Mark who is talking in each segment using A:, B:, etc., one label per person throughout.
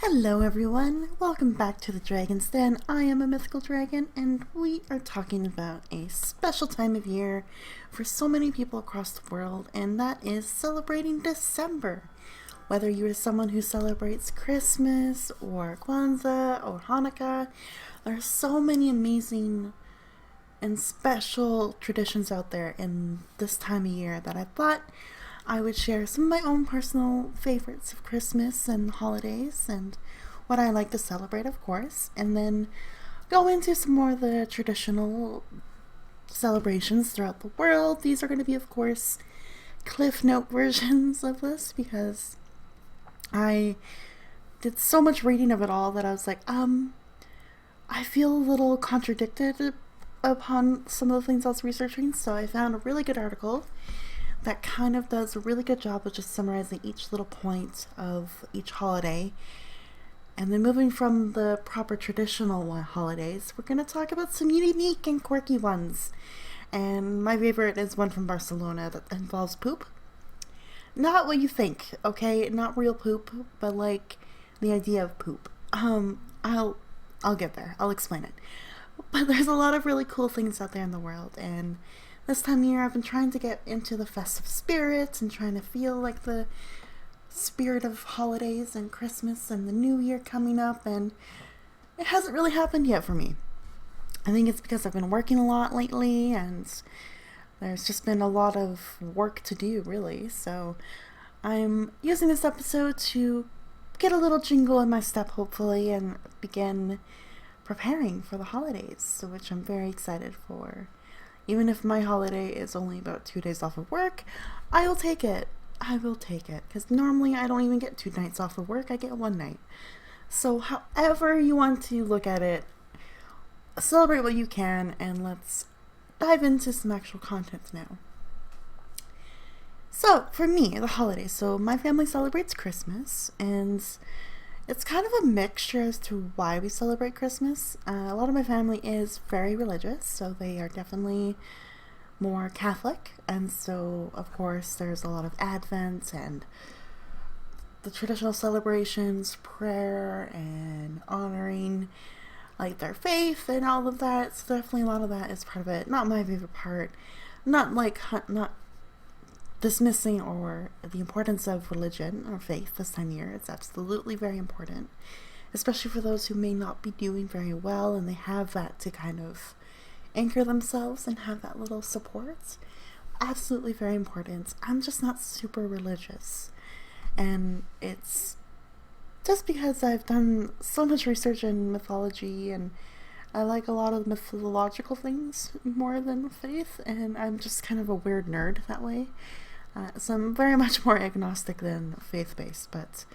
A: Hello everyone, welcome back to the Dragon's Den. I am a mythical dragon and we are talking about a special time of year for so many people across the world, and that is celebrating December. Whether you're someone who celebrates Christmas or Kwanzaa or Hanukkah, there are so many amazing and special traditions out there in this time of year that I thought I would share some of my own personal favorites of Christmas and holidays and what I like to celebrate, of course, and then go into some more of the traditional celebrations throughout the world. These are going to be, of course, Cliff Note versions of this because I did so much reading of it all that I was like, I feel a little contradicted upon some of the things I was researching, so I found a really good article that kind of does a really good job of just summarizing each little point of each holiday. And then moving from the proper traditional holidays, we're going to talk about some unique and quirky ones. And my favorite is one from Barcelona that involves poop. Not what you think, okay? Not real poop, but like the idea of poop. I'll get there. I'll explain it. But there's a lot of really cool things out there in the world, and this time of year I've been trying to get into the festive spirit and trying to feel like the spirit of holidays and Christmas and the new year coming up, and it hasn't really happened yet for me. I think it's because I've been working a lot lately and there's just been a lot of work to do, really. So I'm using this episode to get a little jingle in my step, hopefully, and begin preparing for the holidays, which I'm very excited for. Even if my holiday is only about 2 days off of work, I will take it. I will take it. Because normally I don't even get 2 nights off of work. I get 1 night. So however you want to look at it, celebrate what you can, and let's dive into some actual content now. So for me, the holidays. So my family celebrates Christmas, and it's kind of a mixture as to why we celebrate Christmas. A lot of my family is very religious, so they are definitely more Catholic, and so of course there's a lot of Advent and the traditional celebrations, prayer and honoring like their faith and all of that. So definitely a lot of that is part of it. Not my favorite part. Not dismissing or the importance of religion or faith this time of year. It's absolutely very important, especially for those who may not be doing very well and they have that to kind of anchor themselves and have that little support. Absolutely very important. I'm just not super religious, and it's just because I've done so much research in mythology and I like a lot of mythological things more than faith, and I'm just kind of a weird nerd that way. So I'm very much more agnostic than faith-based, but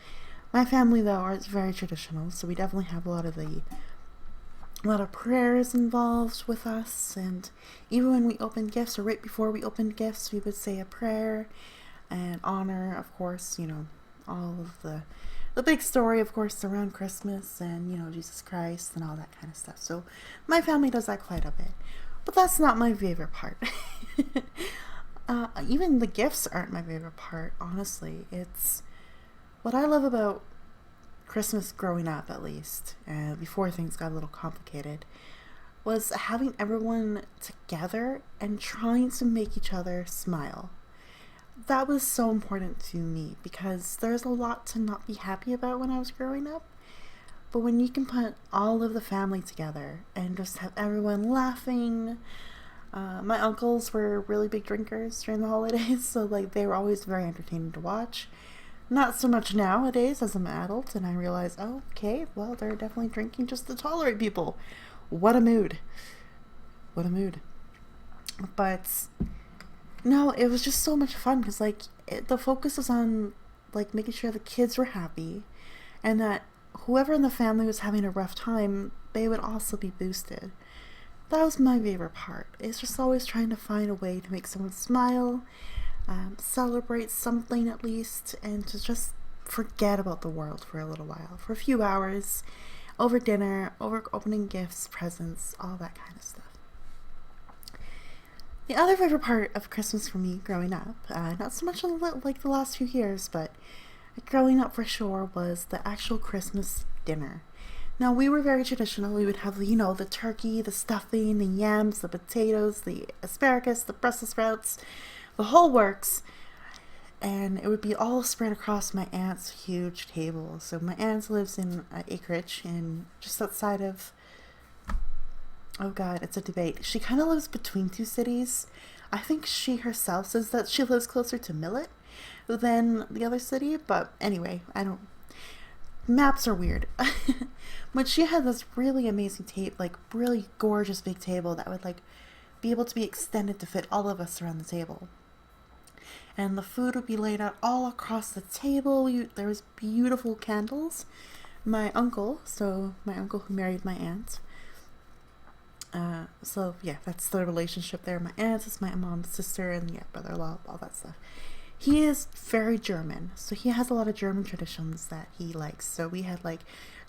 A: my family, though, is very traditional, so we definitely have a lot of prayers involved with us, and even when we open gifts, or right before we open gifts, we would say a prayer and honor, of course, all of the big story, of course, around Christmas and, Jesus Christ and all that kind of stuff. So my family does that quite a bit, but that's not my favorite part. Even the gifts aren't my favorite part, honestly. It's what I love about Christmas growing up, at least, before things got a little complicated, was having everyone together and trying to make each other smile. That was so important to me because there's a lot to not be happy about when I was growing up. But when you can put all of the family together and just have everyone laughing. My uncles were really big drinkers during the holidays, so they were always very entertaining to watch. Not so much nowadays as I'm an adult, and I realize, oh, okay, well, they're definitely drinking just to tolerate people. What a mood. What a mood. But no, it was just so much fun because the focus was on making sure the kids were happy, and that whoever in the family was having a rough time, they would also be boosted. That was my favorite part. It's just always trying to find a way to make someone smile, celebrate something at least, and to just forget about the world for a little while, for a few hours, over dinner, over opening gifts, presents, all that kind of stuff. The other favorite part of Christmas for me growing up, not so much in the last few years, but growing up for sure was the actual Christmas dinner. Now, we were very traditional. We would have, the turkey, the stuffing, the yams, the potatoes, the asparagus, the Brussels sprouts, the whole works. And it would be all spread across my aunt's huge table. So my aunt lives in acreage and just outside of, oh God, it's a debate. She kind of lives between two cities. I think she herself says that she lives closer to Millet than the other city. But anyway, maps are weird. But she had this really amazing really gorgeous big table that would be able to be extended to fit all of us around the table. And the food would be laid out all across the table. There was beautiful candles. My uncle who married my aunt. So yeah, that's the relationship there. My aunt is my mom's sister, and brother-in-law, all that stuff. He is very German, so he has a lot of German traditions that he likes. So we had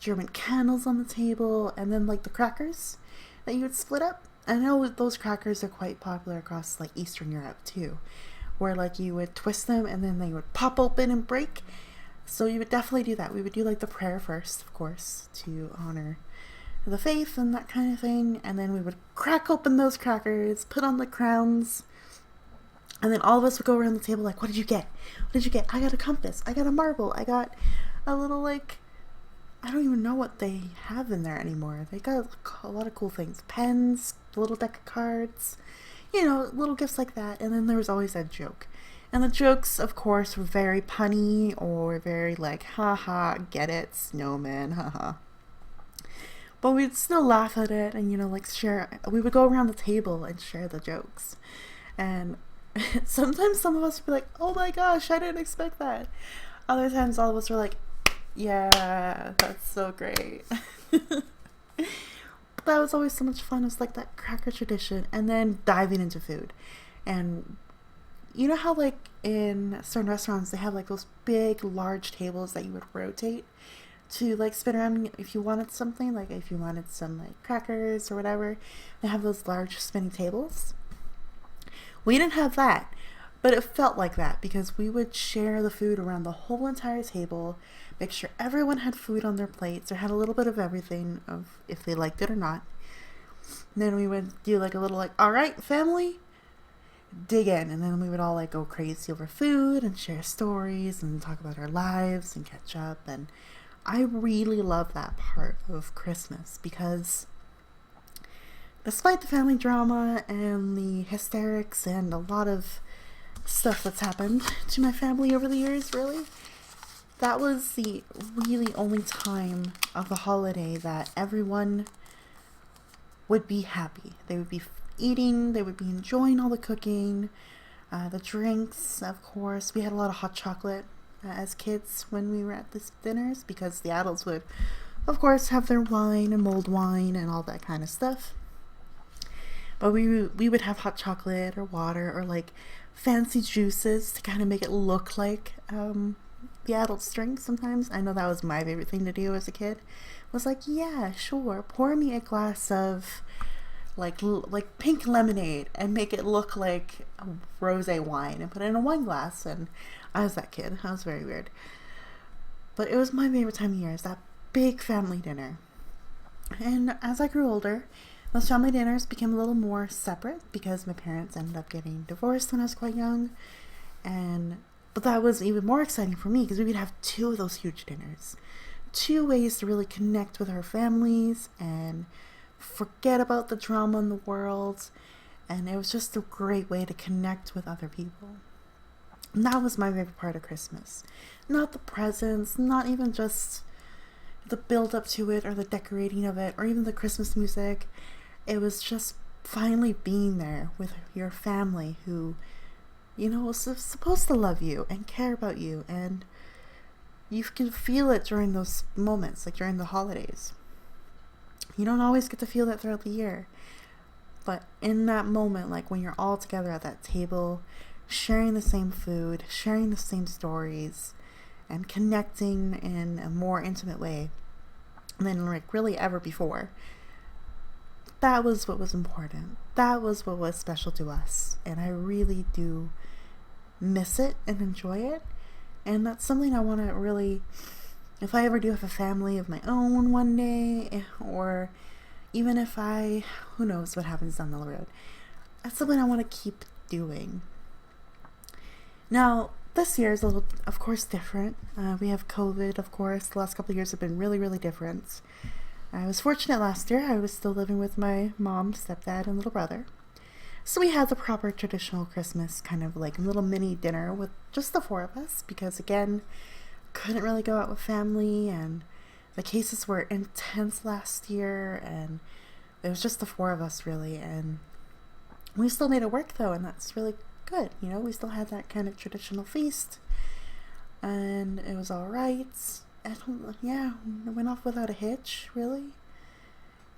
A: German candles on the table, and then the crackers that you would split up. I know those crackers are quite popular across Eastern Europe too, where you would twist them and then they would pop open and break. So you would definitely do that. We would do the prayer first, of course, to honor the faith and that kind of thing, and then we would crack open those crackers, put on the crowns, and then all of us would go around the table what did you get? What did you get? I got a compass. I got a marble. I got a little I don't even know what they have in there anymore. They got a lot of cool things. Pens, a little deck of cards, little gifts like that. And then there was always that joke. And the jokes, of course, were very punny or very haha, get it, snowman, haha. But we'd still laugh at it and, share. We would go around the table and share the jokes. And sometimes some of us would be oh my gosh, I didn't expect that. Other times all of us were yeah, that's so great. That was always so much fun. It was that cracker tradition, and then diving into food. And you know how in certain restaurants they have those big large tables that you would rotate to spin around if you wanted something, if you wanted some crackers or whatever. They have those large spinning tables. We didn't have that, but it felt like that because we would share the food around the whole entire table, make sure everyone had food on their plates or had a little bit of everything, of if they liked it or not. And then we would do a little all right, family, dig in. And then we would all go crazy over food and share stories and talk about our lives and catch up. And I really love that part of Christmas because despite the family drama and the hysterics and a lot of stuff that's happened to my family over the years, really, that was the really only time of the holiday that everyone would be happy. They would be eating, they would be enjoying all the cooking, the drinks, of course. We had a lot of hot chocolate as kids when we were at these dinners because the adults would, of course, have their wine and mulled wine and all that kind of stuff. But we would have hot chocolate or water or fancy juices to kind of make it look like the adults drink sometimes. I know that was my favorite thing to do as a kid. Was yeah, sure, pour me a glass of like pink lemonade and make it look like a rosé wine and put it in a wine glass. And I was that kid. I was very weird. But it was my favorite time of year, is that big family dinner. And as I grew older, those family dinners became a little more separate because my parents ended up getting divorced when I was quite young. But that was even more exciting for me because we would have two of those huge dinners. Two ways to really connect with our families and forget about the drama in the world. And it was just a great way to connect with other people. And that was my favorite part of Christmas. Not the presents, not even just the build up to it or the decorating of it or even the Christmas music. It was just finally being there with your family who, was supposed to love you and care about you, and you can feel it during those moments, like during the holidays. You don't always get to feel that throughout the year, but in that moment, like when you're all together at that table, sharing the same food, sharing the same stories, and connecting in a more intimate way than really ever before, that was what was important. That was what was special to us, and I really do miss it and enjoy it. And that's something I want to really, if I ever do have a family of my own one day, or even if who knows what happens down the road, that's something I want to keep doing. Now, this year is a little, of course, different. We have COVID, of course. The last couple of years have been really, really different. I was fortunate last year. I was still living with my mom, stepdad, and little brother. So we had the proper traditional Christmas kind of like little mini dinner with just the four of us because, again, couldn't really go out with family, and the cases were intense last year, and it was just the four of us really, and we still made it work though, and that's really good. You know, we still had that kind of traditional feast, and it was all right. It went off without a hitch, really.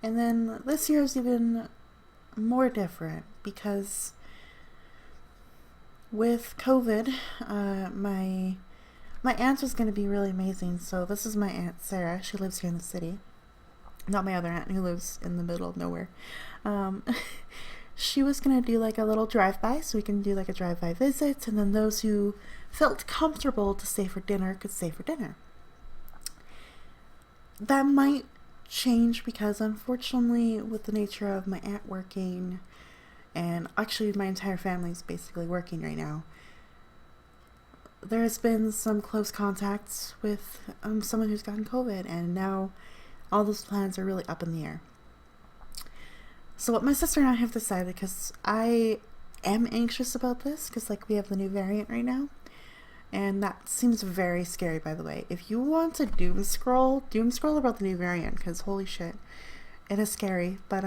A: And then this year is even more different because with COVID, my aunt was going to be really amazing. So this is my Aunt Sarah. She lives here in the city. Not my other aunt who lives in the middle of nowhere. She was going to do like a little drive-by, so we can do like a drive-by visit, and then those who felt comfortable to stay for dinner could stay for dinner. That might change because, unfortunately, with the nature of my aunt working, and actually my entire family is basically working right now, there's been some close contacts with someone who's gotten COVID, and now all those plans are really up in the air. So what my sister and I have decided, because I am anxious about this, because like we have the new variant right now, and that seems very scary, by the way. If you want to doom scroll about the new variant, because holy shit, it is scary. But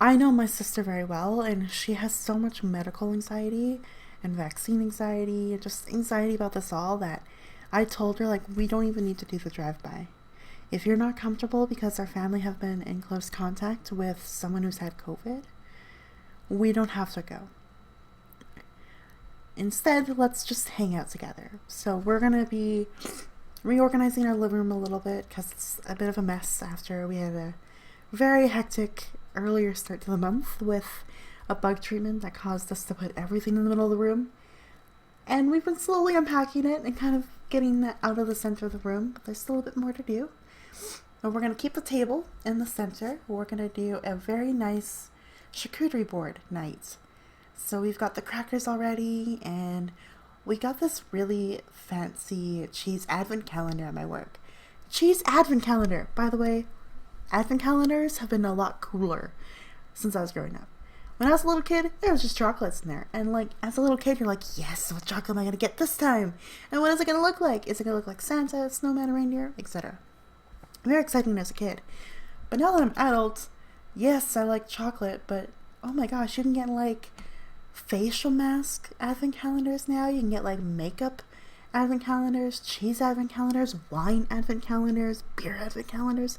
A: I know my sister very well, and she has so much medical anxiety and vaccine anxiety and just anxiety about this all that I told her, like, we don't even need to do the drive-by. If you're not comfortable because our family have been in close contact with someone who's had COVID, we don't have to go. Instead, let's just hang out together. So we're going to be reorganizing our living room a little bit because it's a bit of a mess after we had a very hectic earlier start to the month with a bug treatment that caused us to put everything in the middle of the room. And we've been slowly unpacking it and kind of getting that out of the center of the room, but there's still a bit more to do. And we're going to keep the table in the center. We're going to do a very nice charcuterie board night. So we've got the crackers already, and we got this really fancy cheese advent calendar at my work. Cheese advent calendar! By the way, advent calendars have been a lot cooler since I was growing up. When I was a little kid, there was just chocolates in there. And like, as a little kid, you're like, yes, what chocolate am I going to get this time? And what is it going to look like? Is it going to look like Santa, snowman, reindeer, etc.? Very exciting as a kid. But now that I'm adult, yes, I like chocolate, but oh my gosh, you can get like facial mask advent calendars now. You can get like makeup advent calendars, cheese advent calendars, wine advent calendars, beer advent calendars.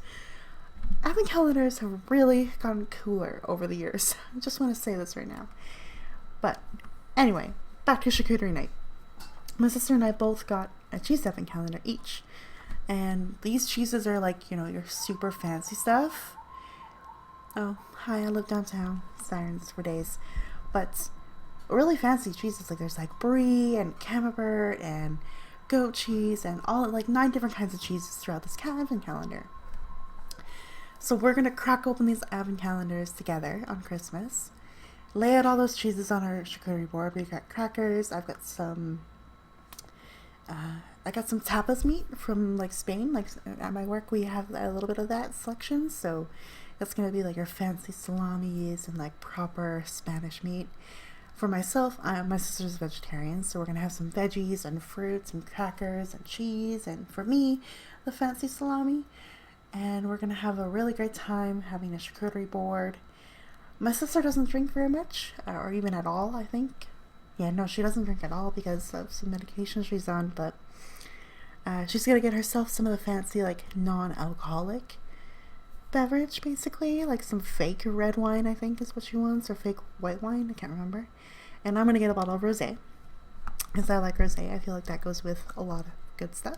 A: Advent calendars have really gotten cooler over the years. I just want to say this right now. But anyway, back to charcuterie night. My sister and I both got a cheese advent calendar each. And these cheeses are like, you know, your super fancy stuff. Oh, hi, I live downtown. Sirens for days. But really fancy cheeses. Like there's like brie and camembert and goat cheese and all like 9 different kinds of cheeses throughout this advent calendar. So we're going to crack open these advent calendars together on Christmas. Lay out all those cheeses on our charcuterie board. We've got crackers. I've got some... I got some tapas meat from like Spain. Like at my work we have a little bit of that selection, so it's gonna be like your fancy salamis and like proper Spanish meat. For myself, my sister's a vegetarian, so we're gonna have some veggies and fruits and crackers and cheese, and for me, the fancy salami. And we're gonna have a really great time having a charcuterie board. My sister doesn't drink very much, or even at all, I think. Yeah, no, she doesn't drink at all because of some medication she's on, but she's gonna get herself some of the fancy, like, non-alcoholic beverage, basically, like some fake red wine, I think is what she wants, or fake white wine, I can't remember. And I'm gonna get a bottle of rosé, because I like rosé. I feel like that goes with a lot of good stuff.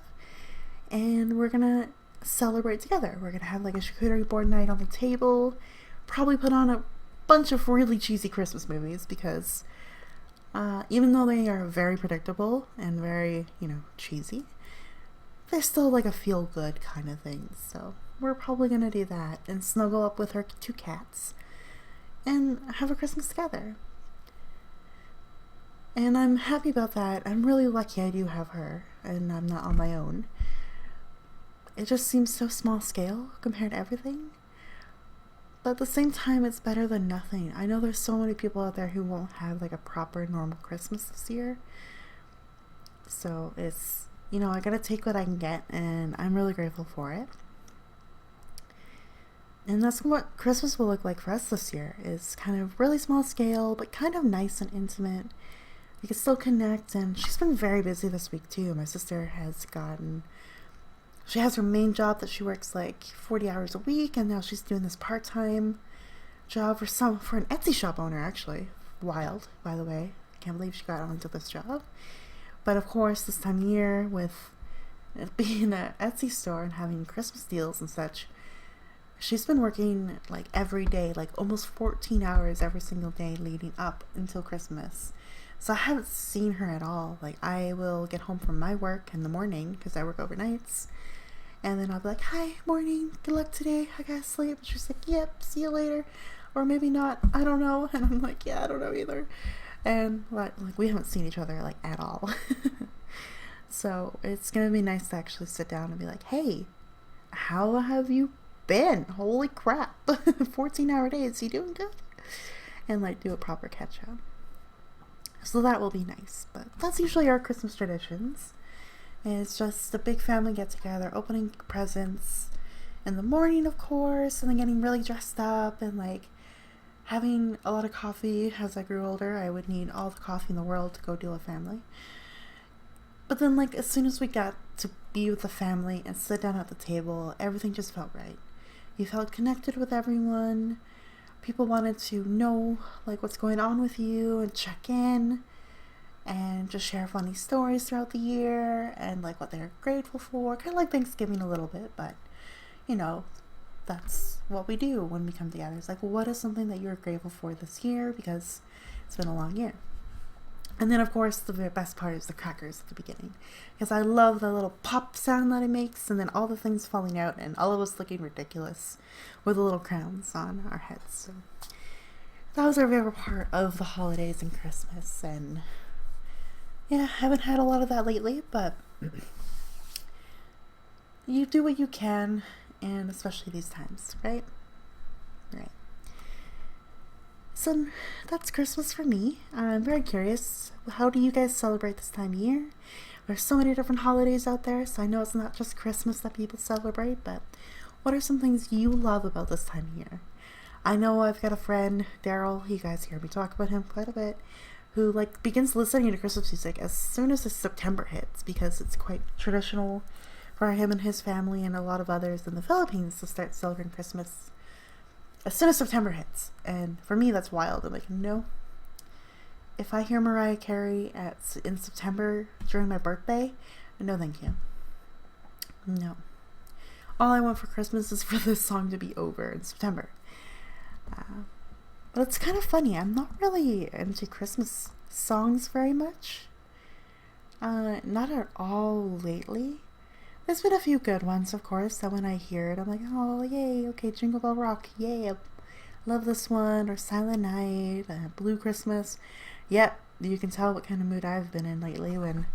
A: And we're gonna celebrate together. We're gonna have like a charcuterie board night on the table, probably put on a bunch of really cheesy Christmas movies, because Even though they are very predictable and very, cheesy, they're still like a feel-good kind of thing. So we're probably going to do that and snuggle up with our 2 cats and have a Christmas together. And I'm happy about that. I'm really lucky I do have her and I'm not on my own. It just seems so small scale compared to everything. But at the same time, it's better than nothing. I know there's so many people out there who won't have like a proper normal Christmas this year. So it's, I gotta take what I can get, and I'm really grateful for it. And that's what Christmas will look like for us this year, is kind of really small scale, but kind of nice and intimate. We can still connect, and she's been very busy this week too. My sister she has her main job that she works like 40 hours a week, and now she's doing this part-time job for an Etsy shop owner, actually. Wild, by the way. I can't believe she got onto this job. But of course, this time of year, with it being an Etsy store and having Christmas deals and such, she's been working like every day, like almost 14 hours every single day leading up until Christmas. So I haven't seen her at all. Like, I will get home from my work in the morning because I work overnights. And then I'll be like, hi, morning, good luck today, I gotta sleep. And she's like, yep, see you later. Or maybe not, I don't know. And I'm like, yeah, I don't know either. And like we haven't seen each other like at all. So it's gonna be nice to actually sit down and be like, hey, how have you been? Holy crap. 14-hour days, you doing good? And like do a proper catch up. So that will be nice. But that's usually our Christmas traditions. It's just a big family get together, opening presents in the morning, of course, and then getting really dressed up and like having a lot of coffee. As I grew older, I would need all the coffee in the world to go deal with family. But then like as soon as we got to be with the family and sit down at the table, everything just felt right. You felt connected with everyone. People wanted to know like what's going on with you and check in. And just share funny stories throughout the year and like what they're grateful for. Kind of like Thanksgiving a little bit, but that's what we do when we come together. It's like, what is something that you're grateful for this year, because it's been a long year. And then of course the very best part is the crackers at the beginning, because I love the little pop sound that it makes, and then all the things falling out and all of us looking ridiculous with the little crowns on our heads. So that was our favorite part of the holidays and Christmas. And yeah, haven't had a lot of that lately, but you do what you can, and especially these times, right? Right. So that's Christmas for me. I'm very curious, how do you guys celebrate this time of year? There's so many different holidays out there, so I know it's not just Christmas that people celebrate, but what are some things you love about this time of year? I know I've got a friend, Daryl, you guys hear me talk about him quite a bit, who like begins listening to Christmas music as soon as September hits, because it's quite traditional for him and his family and a lot of others in the Philippines to start celebrating Christmas as soon as September hits. And for me, that's wild. I'm like, no. If I hear Mariah Carey in September during my birthday, no thank you. No. All I want for Christmas is for this song to be over in September. But it's kind of funny. I'm not really into Christmas songs very much. Not at all lately. There's been a few good ones, of course, that when I hear it, I'm like, oh, yay, okay, Jingle Bell Rock, yay, I love this one, or Silent Night, Blue Christmas. Yep, you can tell what kind of mood I've been in lately when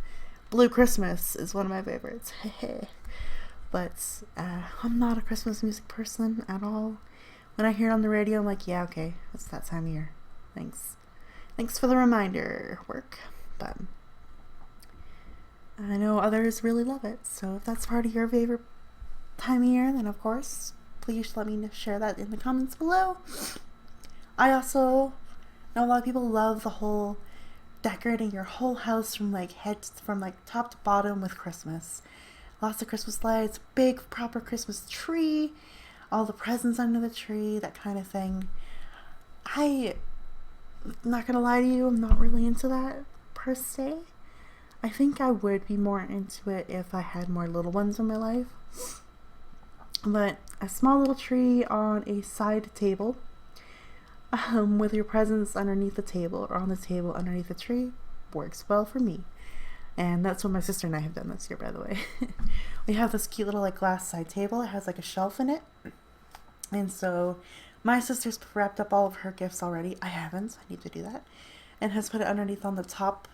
A: Blue Christmas is one of my favorites. But I'm not a Christmas music person at all. When I hear it on the radio, I'm like, yeah, okay, it's that time of year. Thanks for the reminder, work. But I know others really love it. So if that's part of your favorite time of year, then of course, please let me share that in the comments below. I also know a lot of people love the whole decorating your whole house from top to bottom with Christmas. Lots of Christmas lights, big proper Christmas tree, all the presents under the tree, that kind of thing. I'm not gonna lie to you, I'm not really into that per se. I think I would be more into it if I had more little ones in my life. But a small little tree on a side table, with your presents underneath the table or on the table underneath the tree works well for me. And that's what my sister and I have done this year, by the way. We have this cute little like glass side table. It has like a shelf in it. And so my sister's wrapped up all of her gifts already. I haven't. I need to do that. And has put it underneath on the top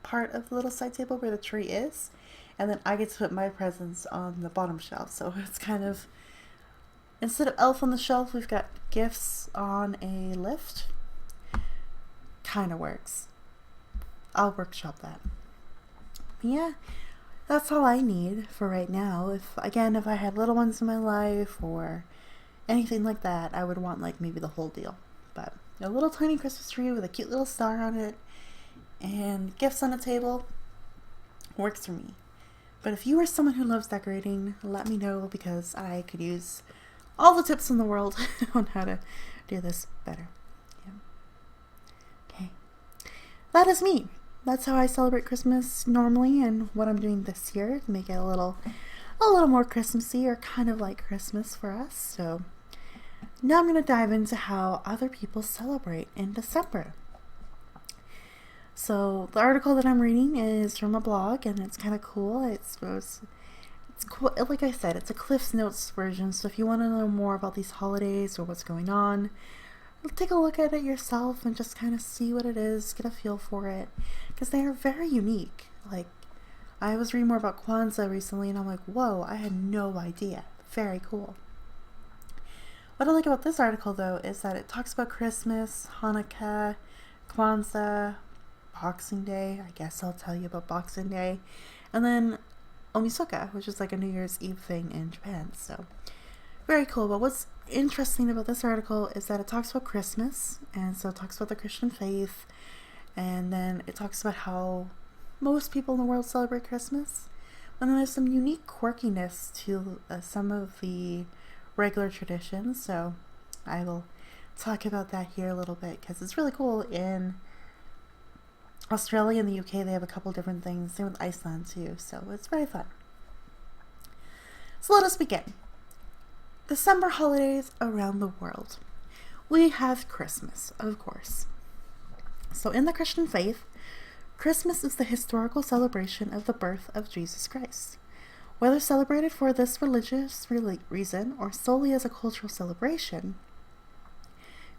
A: part of the little side table where the tree is. And then I get to put my presents on the bottom shelf. So it's kind of, instead of elf on the shelf, we've got gifts on a lift. Kind of works. I'll workshop that. Yeah, that's all I need for right now. If I had little ones in my life or anything like that, I would want like maybe the whole deal. But a little tiny Christmas tree with a cute little star on it and gifts on a table works for me. But if you are someone who loves decorating, let me know, because I could use all the tips in the world on how to do this better. Yeah. Okay. That is me. That's how I celebrate Christmas normally, and what I'm doing this year to make it a little more Christmassy, or kind of like Christmas for us. So now I'm going to dive into how other people celebrate in December. So the article that I'm reading is from a blog, and it's kind of cool. It's cool. Like I said, it's a Cliff's Notes version. So if you want to know more about these holidays or what's going on, take a look at it yourself and just kind of see what it is, get a feel for it, because they are very unique. Like, I was reading more about Kwanzaa recently, and I'm like, whoa, I had no idea. Very cool. What I like about this article, though, is that it talks about Christmas, Hanukkah, Kwanzaa, Boxing Day. I guess I'll tell you about Boxing Day. And then Omisoka, which is like a New Year's Eve thing in Japan. So, very cool. But what's interesting about this article is that it talks about Christmas, and so it talks about the Christian faith, and then it talks about how most people in the world celebrate Christmas, and then there's some unique quirkiness to some of the regular traditions. So I will talk about that here a little bit, because it's really cool. In Australia and the UK, they have a couple different things. Same with Iceland too, so it's very fun. So let us begin. December holidays around the world. We have Christmas, of course. So in the Christian faith, Christmas is the historical celebration of the birth of Jesus Christ. Whether celebrated for this religious reason or solely as a cultural celebration,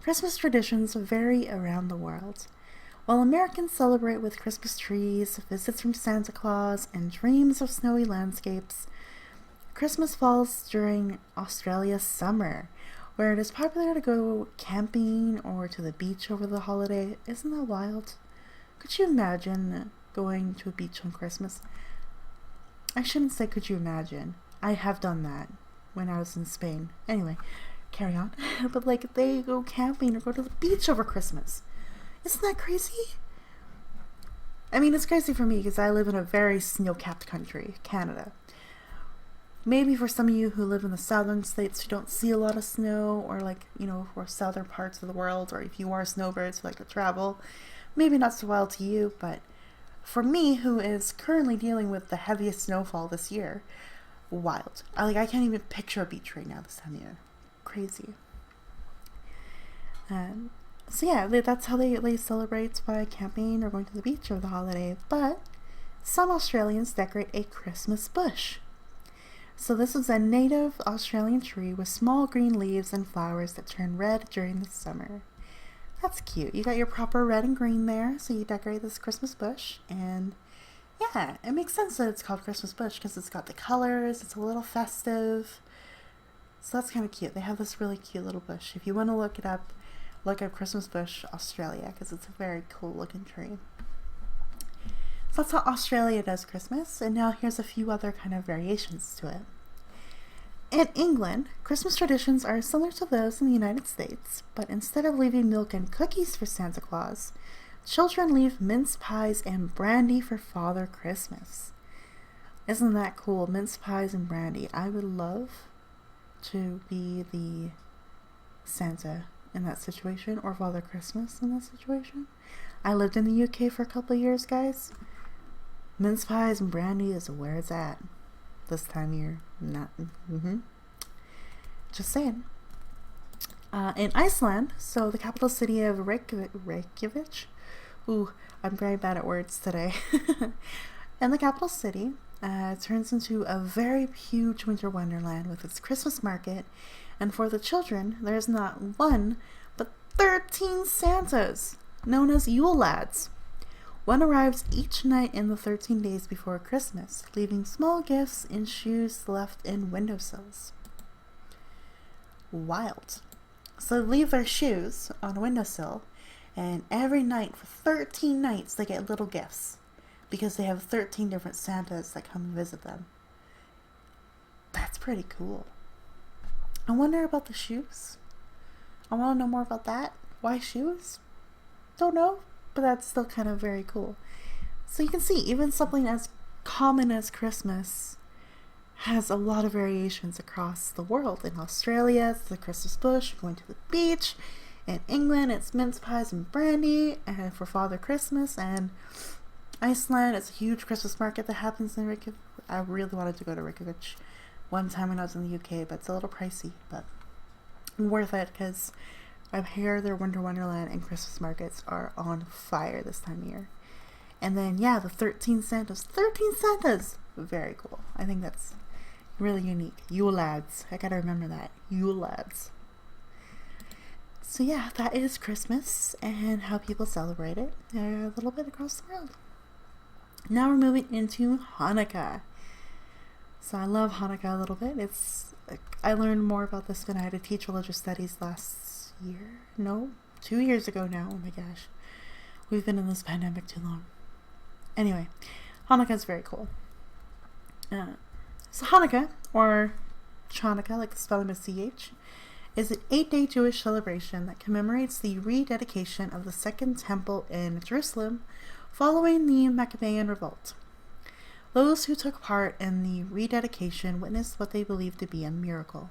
A: Christmas traditions vary around the world. While Americans celebrate with Christmas trees, visits from Santa Claus, and dreams of snowy landscapes, Christmas falls during Australia's summer, where it is popular to go camping or to the beach over the holiday. Isn't that wild? Could you imagine going to a beach on Christmas? I shouldn't say could you imagine. I have done that when I was in Spain. Anyway, carry on. But like, they go camping or go to the beach over Christmas. Isn't that crazy? I mean, it's crazy for me because I live in a very snow-capped country, Canada. Maybe for some of you who live in the southern states who don't see a lot of snow, or like, for southern parts of the world, or if you are snowbirds who like to travel, maybe not so wild to you, but for me, who is currently dealing with the heaviest snowfall this year, wild. I can't even picture a beach right now this time of year. Crazy. So yeah, that's how they celebrate, by camping or going to the beach over the holiday. But some Australians decorate a Christmas bush. So this is a native Australian tree with small green leaves and flowers that turn red during the summer. That's cute. You got your proper red and green there, so you decorate this Christmas bush, and yeah, it makes sense that it's called Christmas bush because it's got the colors, it's a little festive, so that's kind of cute. They have this really cute little bush. If you want to look it up, look up Christmas bush Australia, because it's a very cool looking tree. So that's how Australia does Christmas, and now here's a few other kind of variations to it. In England, Christmas traditions are similar to those in the United States, but instead of leaving milk and cookies for Santa Claus, children leave mince pies and brandy for Father Christmas. Isn't that cool? Mince pies and brandy. I would love to be the Santa in that situation, or Father Christmas in that situation. I lived in the UK for a couple of years, guys. Mince pies and brandy is where it's at this time of year. Just saying. In Iceland, so the capital city of Reykjavik. Ooh, I'm very bad at words today. In the capital city, it turns into a very huge winter wonderland with its Christmas market, and for the children, there's not one, but 13 Santas, known as Yule lads. One arrives each night in the 13 days before Christmas, leaving small gifts in shoes left in windowsills. Wild. So they leave their shoes on a windowsill, and every night for 13 nights they get little gifts because they have 13 different Santas that come and visit them. That's pretty cool. I wonder about the shoes. I want to know more about that. Why shoes? Don't know, but that's still kind of very cool. So you can see even something as common as Christmas has a lot of variations across the world. In Australia, it's the Christmas bush, going to the beach. In England, it's mince pies and brandy, and for Father Christmas. And Iceland, it's a huge Christmas market that happens in Reykjavik. I really wanted to go to Reykjavik one time when I was in the UK, but it's a little pricey, but worth it because I hear their Winter Wonderland and Christmas markets are on fire this time of year. And then, yeah, the 13 Santas. 13 Santas! Very cool. I think that's really unique. Yule lads. I gotta remember that. Yule lads. So yeah, that is Christmas and how people celebrate it a little bit across the world. Now we're moving into Hanukkah. So I love Hanukkah a little bit. I learned more about this when I had to teach religious studies last year. No, 2 years ago now. Oh my gosh. We've been in this pandemic too long. Anyway, Hanukkah is very cool. So Hanukkah, or Chanukah, like the spelling of CH, is an 8-day Jewish celebration that commemorates the rededication of the Second Temple in Jerusalem following the Maccabean revolt. Those who took part in the rededication witnessed what they believed to be a miracle.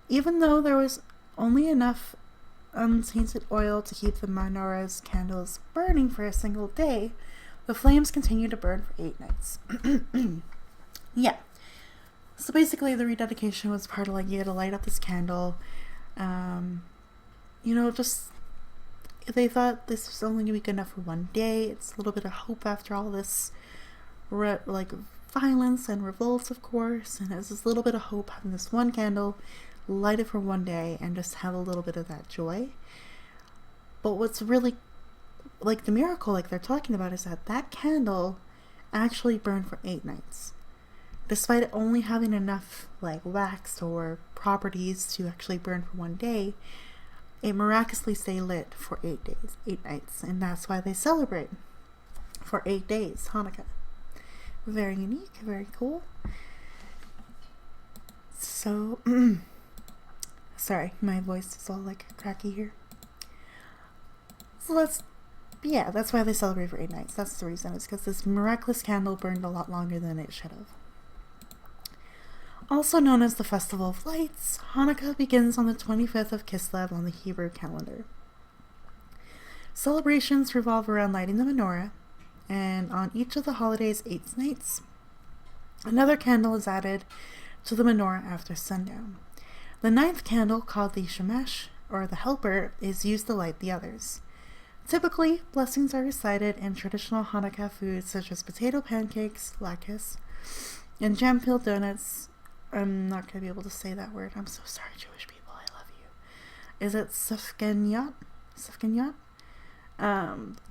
A: Even though there was only enough untainted oil to keep the menorah's candles burning for a single day, the flames continued to burn for 8 nights. Yeah. So basically the rededication was part of like you had to light up this candle. Just they thought this was only going to be good enough for one day. It's a little bit of hope after all this violence and revolts, of course. And it's this little bit of hope having this one candle, light it for one day and just have a little bit of that joy. But what's really like the miracle like they're talking about is that candle actually burned for 8 nights. Despite it only having enough like wax or properties to actually burn for one day, it miraculously stayed lit for 8 days, 8 nights, and that's why they celebrate for 8 days Hanukkah. Very unique, very cool. So, sorry, my voice is all like cracky here. So that's why they celebrate for 8 nights. That's the reason. It's because this miraculous candle burned a lot longer than it should have. Also known as the Festival of Lights, Hanukkah begins on the 25th of Kislev on the Hebrew calendar. Celebrations revolve around lighting the menorah, and on each of the holiday's 8 nights, another candle is added to the menorah after sundown. The 9th candle, called the Shamash, or the Helper, is used to light the others. Typically, blessings are recited and traditional Hanukkah foods such as potato pancakes, latkes, and jam-filled donuts. I'm not going to be able to say that word. I'm so sorry, Jewish people. I love you. Is it sufganiyot? Sufganiyot?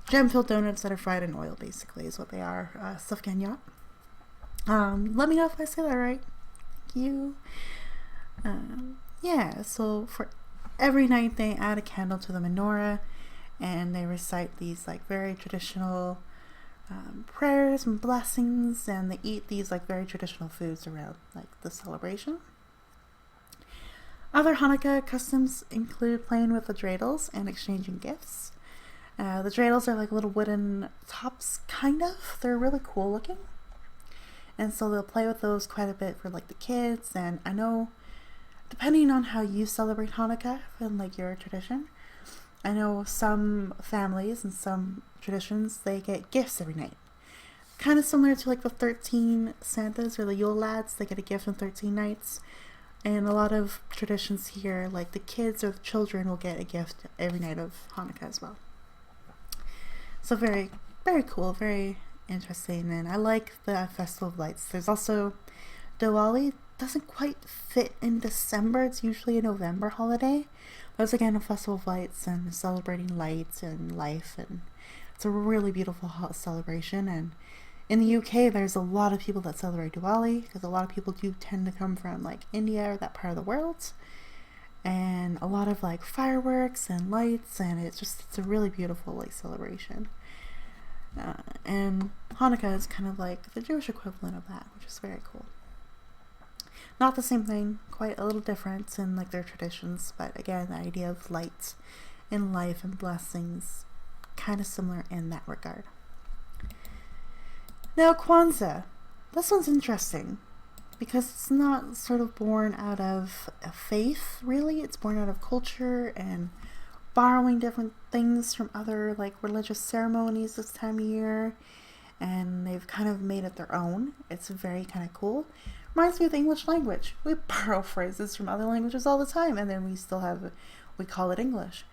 A: Jam-filled donuts that are fried in oil, basically, is what they are. Sufganiyot. Let me know if I say that right. Thank you. So for every night they add a candle to the menorah, and they recite these like very traditional prayers and blessings, and they eat these like very traditional foods around like the celebration. Other Hanukkah customs include playing with the Dreidels and exchanging gifts. The Dreidels are like little wooden tops, kind of. They're really cool looking, and so they'll play with those quite a bit for like the kids. And I know, depending on how you celebrate Hanukkah and like your tradition, I know some families and some traditions, they get gifts every night. Kind of similar to like the 13 Santas or the Yule lads. They get a gift on 13 nights. And a lot of traditions here, like the kids or the children will get a gift every night of Hanukkah as well. So very, very cool, very interesting. And I like the Festival of Lights. There's also Diwali. Doesn't quite fit in December. It's usually a November holiday. But it's again a Festival of Lights and celebrating lights and life. And it's a really beautiful celebration. And in the UK, there's a lot of people that celebrate Diwali because a lot of people do tend to come from like India or that part of the world, and a lot of like fireworks and lights, and it's a really beautiful like celebration. And Hanukkah is kind of like the Jewish equivalent of that, which is very cool. Not the same thing, quite a little different in like their traditions, but again, the idea of light and life and blessings, kind of similar in that regard. Now, Kwanzaa. This one's interesting because it's not sort of born out of a faith, really. It's born out of culture and borrowing different things from other like religious ceremonies this time of year, and they've kind of made it their own. It's very kind of cool. Reminds me of the English language. We borrow phrases from other languages all the time, and then we call it English.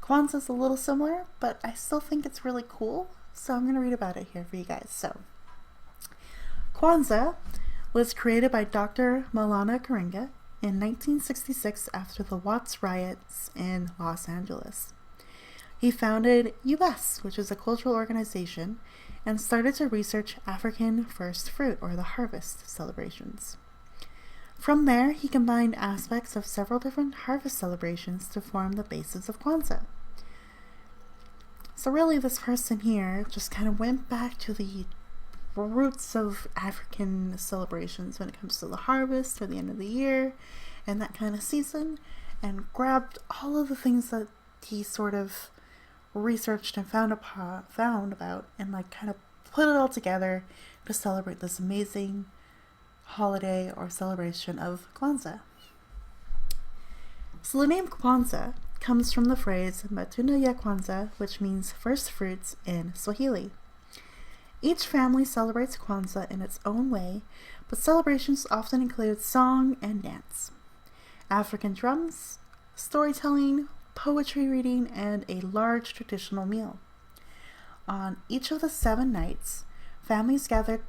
A: Kwanzaa's a little similar, but I still think it's really cool, so I'm going to read about it here for you guys. So, Kwanzaa was created by Dr. Maulana Karenga in 1966 after the Watts riots in Los Angeles. He founded US, which is a cultural organization, and started to research African first fruit, or the harvest celebrations. From there, he combined aspects of several different harvest celebrations to form the basis of Kwanzaa. So really, this person here just kind of went back to the roots of African celebrations when it comes to the harvest or the end of the year and that kind of season, and grabbed all of the things that he sort of researched and found about and like kind of put it all together to celebrate this amazing holiday or celebration of Kwanzaa. So the name Kwanzaa comes from the phrase Matunda ya Kwanzaa, which means first fruits in Swahili. Each family celebrates Kwanzaa in its own way, but celebrations often include song and dance, African drums, storytelling, poetry reading, and a large traditional meal. On each of the 7 nights, families gather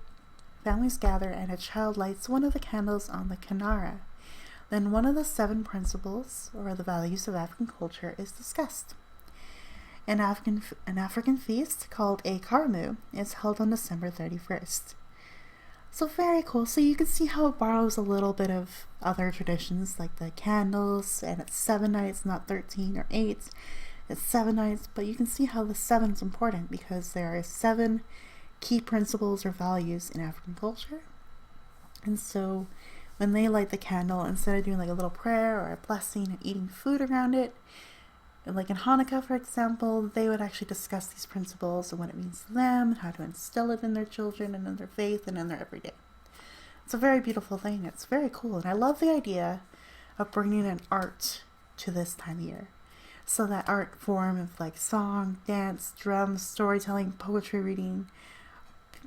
A: and a child lights one of the candles on the kinara. Then one of the 7 principles, or the values of African culture, is discussed. An African feast called a Karamu is held on December 31st. So very cool. So you can see how it borrows a little bit of other traditions like the candles, and it's 7 nights, not 13 or 8. It's 7 nights, but you can see how the 7 is important because there are 7 key principles or values in African culture. And so when they light the candle, instead of doing like a little prayer or a blessing and eating food around it, like in Hanukkah, for example, they would actually discuss these principles and what it means to them, how to instill it in their children and in their faith and in their everyday. It's a very beautiful thing. It's very cool. And I love the idea of bringing an art to this time of year. So that art form of like song, dance, drums, storytelling, poetry reading.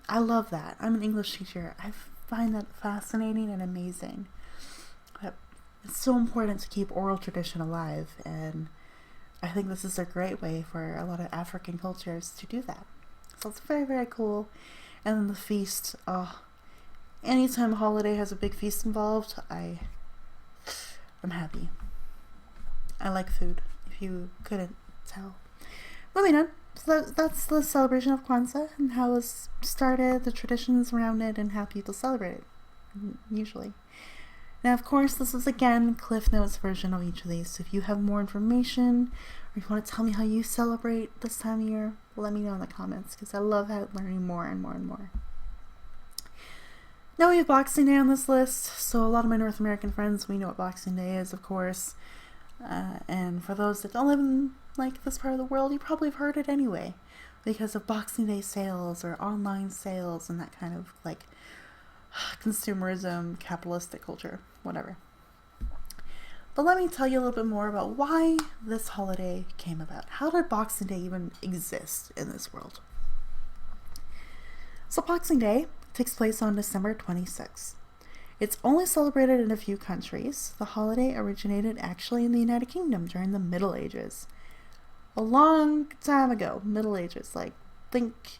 A: I love that. I'm an English teacher. I find that fascinating and amazing. But it's so important to keep oral tradition alive, and I think this is a great way for a lot of African cultures to do that. So it's very, very cool. And then the feast, anytime a holiday has a big feast involved, I'm happy. I like food, if you couldn't tell. Moving on. So that's the celebration of Kwanzaa and how it was started, the traditions around it, and how people celebrate it, usually. Now, of course, this is, again, Cliff Notes version of each of these. So if you have more information, or if you want to tell me how you celebrate this time of year, let me know in the comments, because I love learning more and more and more. Now we have Boxing Day on this list. So a lot of my North American friends, we know what Boxing Day is, of course. And for those that don't live in like this part of the world, you probably have heard it anyway, because of Boxing Day sales or online sales and that kind of like consumerism, capitalistic culture, whatever. But let me tell you a little bit more about why this holiday came about. How did Boxing Day even exist in this world? So Boxing Day takes place on December 26th. It's only celebrated in a few countries. The holiday originated actually in the United Kingdom during the Middle Ages. A long time ago, Middle Ages, like, think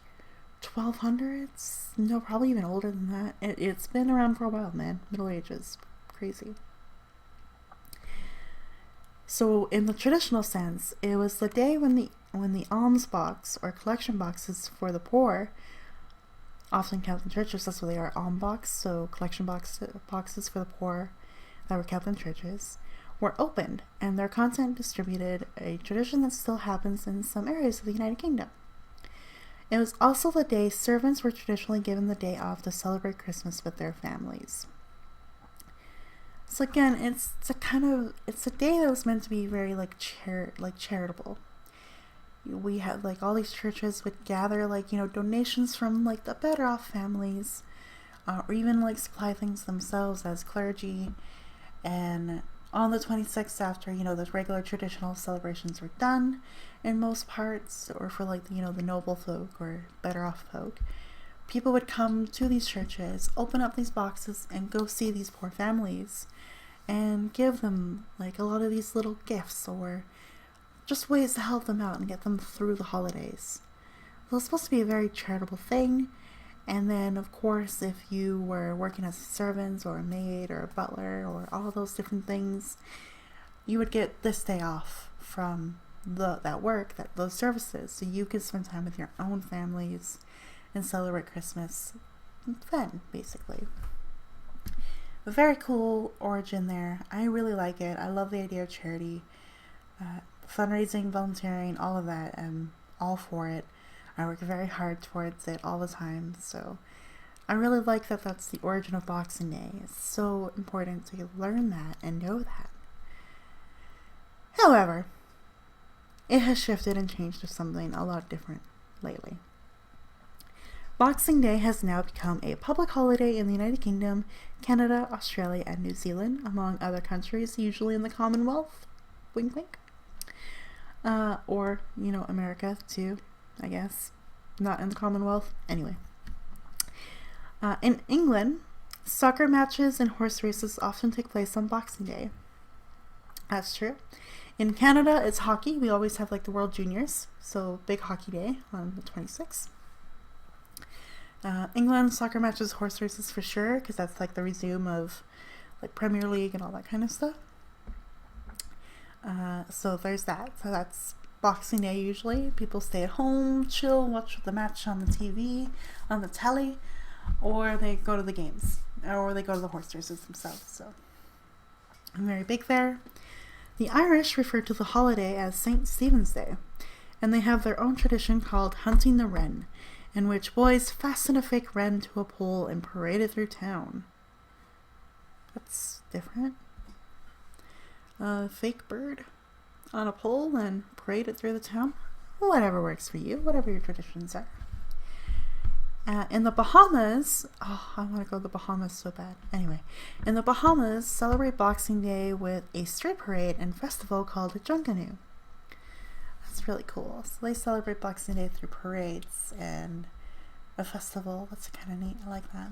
A: 1200s? No, probably even older than that. It's been around for a while, man. Middle Ages. Crazy. So, in the traditional sense, it was the day when the alms box, or collection boxes for the poor, often kept in churches, that's what they are, alms box, so collection boxes for the poor that were kept in churches, were opened and their content distributed, a tradition that still happens in some areas of the United Kingdom. It was also the day servants were traditionally given the day off to celebrate Christmas with their families. So again, it's a day that was meant to be very charitable. We had all these churches would gather donations from the better off families, or even supply things themselves as clergy. And on the 26th, after the regular traditional celebrations were done in most parts, or for the noble folk or better off folk, people would come to these churches, open up these boxes, and go see these poor families and give them a lot of these little gifts, or just ways to help them out and get them through the holidays. So it's supposed to be a very charitable thing. And then, of course, if you were working as a servant or a maid or a butler or all those different things, you would get this day off from those services, so you could spend time with your own families and celebrate Christmas then, basically. A very cool origin there. I really like it. I love the idea of charity. Fundraising, volunteering, all of that. I'm all for it. I work very hard towards it all the time. So I really like that that's the origin of Boxing Day. It's so important to learn that and know that. However, it has shifted and changed to something a lot different lately. Boxing Day has now become a public holiday in the United Kingdom, Canada, Australia, and New Zealand, among other countries, usually in the Commonwealth. Wink, wink. Or, America too, I guess. Not in the Commonwealth. Anyway. In England, soccer matches and horse races often take place on Boxing Day. That's true. In Canada, it's hockey. We always have the World Juniors, so big hockey day on the 26th. England, soccer matches, horse races for sure, because that's the resume of Premier League and all that kind of stuff. So there's that. So that's Boxing Day usually. People stay at home, chill, watch the match on the TV, on the telly, or they go to the games, or they go to the horse races themselves. So I'm very big there. The Irish refer to the holiday as St. Stephen's Day, and they have their own tradition called Hunting the Wren, in which boys fasten a fake wren to a pole and parade it through town. That's different. A fake bird on a pole and parade it through the town. Whatever works for you, whatever your traditions are. In the Bahamas, I want to go to the Bahamas so bad. Anyway, in the Bahamas, celebrate Boxing Day with a street parade and festival called Junkanoo. That's really cool. So they celebrate Boxing Day through parades and a festival. That's kind of neat. I like that.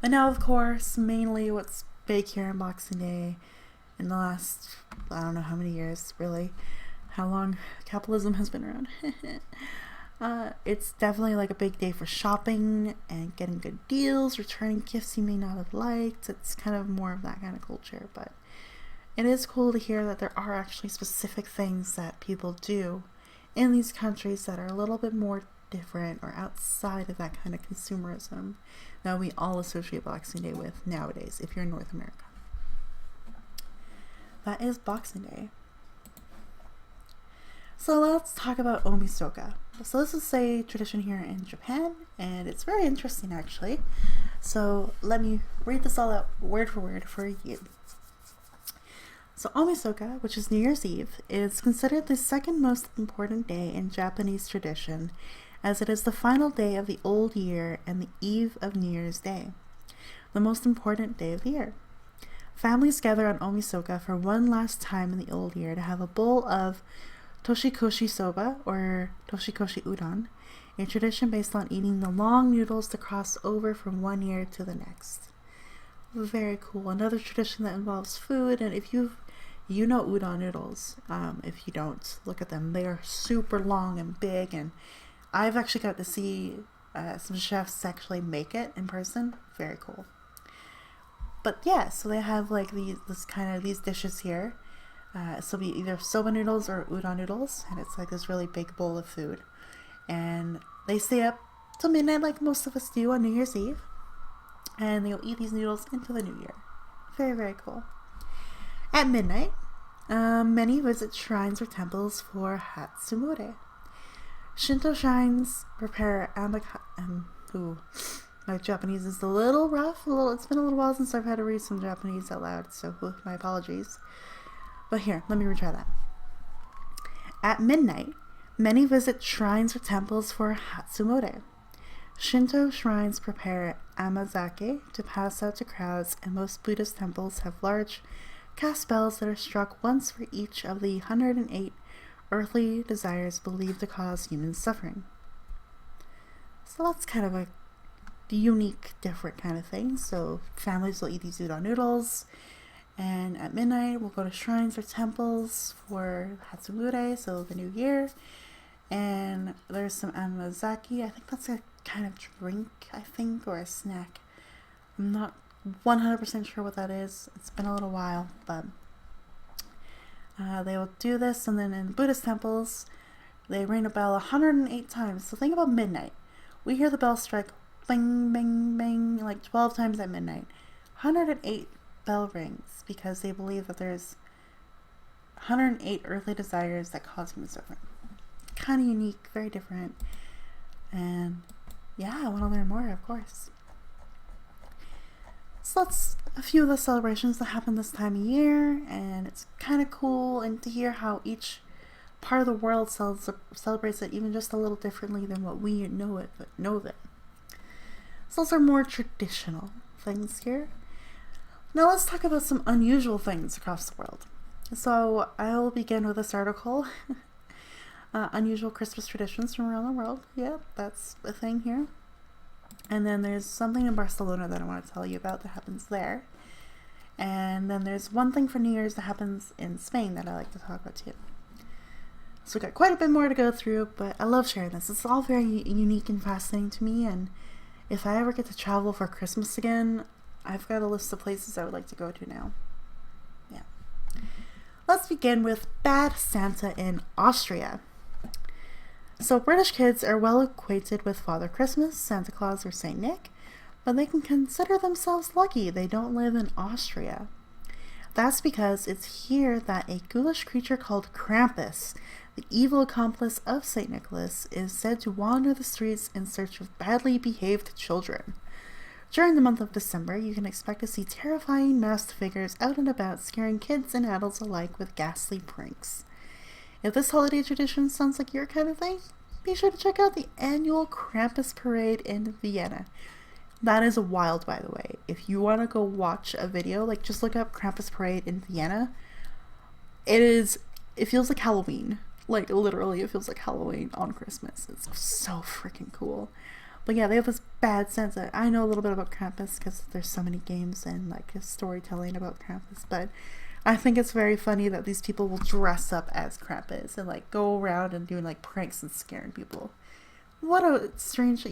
A: But now, of course, mainly what's big here on Boxing Day in the last, I don't know how many years, really, how long capitalism has been around. It's definitely a big day for shopping and getting good deals, returning gifts you may not have liked. It's kind of more of that kind of culture, but it is cool to hear that there are actually specific things that people do in these countries that are a little bit more different or outside of that kind of consumerism that we all associate Boxing Day with nowadays, if you're in North America. That is Boxing Day. So let's talk about Omisoga. So this is a tradition here in Japan, and it's very interesting actually. So let me read this all out word for word for you. So Omisoga, which is New Year's Eve, is considered the second most important day in Japanese tradition, as it is the final day of the old year and the eve of New Year's Day, the most important day of the year. Families gather on Omisoga for one last time in the old year to have a bowl of Toshikoshi soba, or Toshikoshi Udon, a tradition based on eating the long noodles to cross over from one year to the next. Very cool. Another tradition that involves food, and if you know udon noodles. If you don't, look at them. They are super long and big, and I've actually got to see some chefs actually make it in person. Very cool. But yeah, so they have like these dishes here. So it'll be either soba noodles or udon noodles, and it's like this really big bowl of food. And they stay up till midnight like most of us do on New Year's Eve. And they'll eat these noodles into the new year. Very, very cool. At midnight, many visit shrines or temples for Hatsumode. Shinto shrines prepare my Japanese is a little rough. It's been a little while since I've had to read some Japanese out loud, so my apologies. But here, let me retry that. At midnight, many visit shrines or temples for Hatsumode. Shinto shrines prepare amazake to pass out to crowds, and most Buddhist temples have large cast bells that are struck once for each of the 108 earthly desires believed to cause human suffering. So that's kind of a unique, different kind of thing. So families will eat these udon noodles, and at midnight we'll go to shrines or temples for Hatsumode, so the new year. And there's some amazake. I think that's a kind of drink, or a snack. I'm not 100% sure what that is. It's been a little while, but they will do this. And then in Buddhist temples, they ring a bell 108 times. So think about midnight. We hear the bell strike bang, bang, bang, like 12 times at midnight. 108 bell rings because they believe that there's 108 earthly desires that cause human suffering. Kind of unique, very different. And yeah, I want to learn more, of course. So that's a few of the celebrations that happen this time of year, and it's kind of cool and to hear how each part of the world celebrates it even just a little differently than what we know it. So those are more traditional things here. Now let's talk about some unusual things across the world. So I will begin with this article. Unusual Christmas traditions from around the world. Yeah, that's a thing here. And then there's something in Barcelona that I want to tell you about that happens there. And then there's one thing for New Year's that happens in Spain that I like to talk about too. So we've got quite a bit more to go through, but I love sharing this. It's all very unique and fascinating to me, and if I ever get to travel for Christmas again, I've got a list of places I would like to go to now. Yeah. Let's begin with Bad Santa in Austria. So British kids are well acquainted with Father Christmas, Santa Claus, or Saint Nick, but they can consider themselves lucky they don't live in Austria. That's because it's here that a ghoulish creature called Krampus, the evil accomplice of St. Nicholas, is said to wander the streets in search of badly behaved children. During the month of December, you can expect to see terrifying masked figures out and about, scaring kids and adults alike with ghastly pranks. If this holiday tradition sounds like your kind of thing, be sure to check out the annual Krampus parade in Vienna. That is wild, by the way. If you want to go watch a video, like just look up Krampus parade in Vienna. It feels like Halloween. Like literally, it feels like Halloween on Christmas. It's so freaking cool. But yeah, they have this bad Santa. I know a little bit about Krampus because there's so many games and like storytelling about Krampus, but I think it's very funny that these people will dress up as Krampus and like go around and doing like pranks and scaring people. What a strange,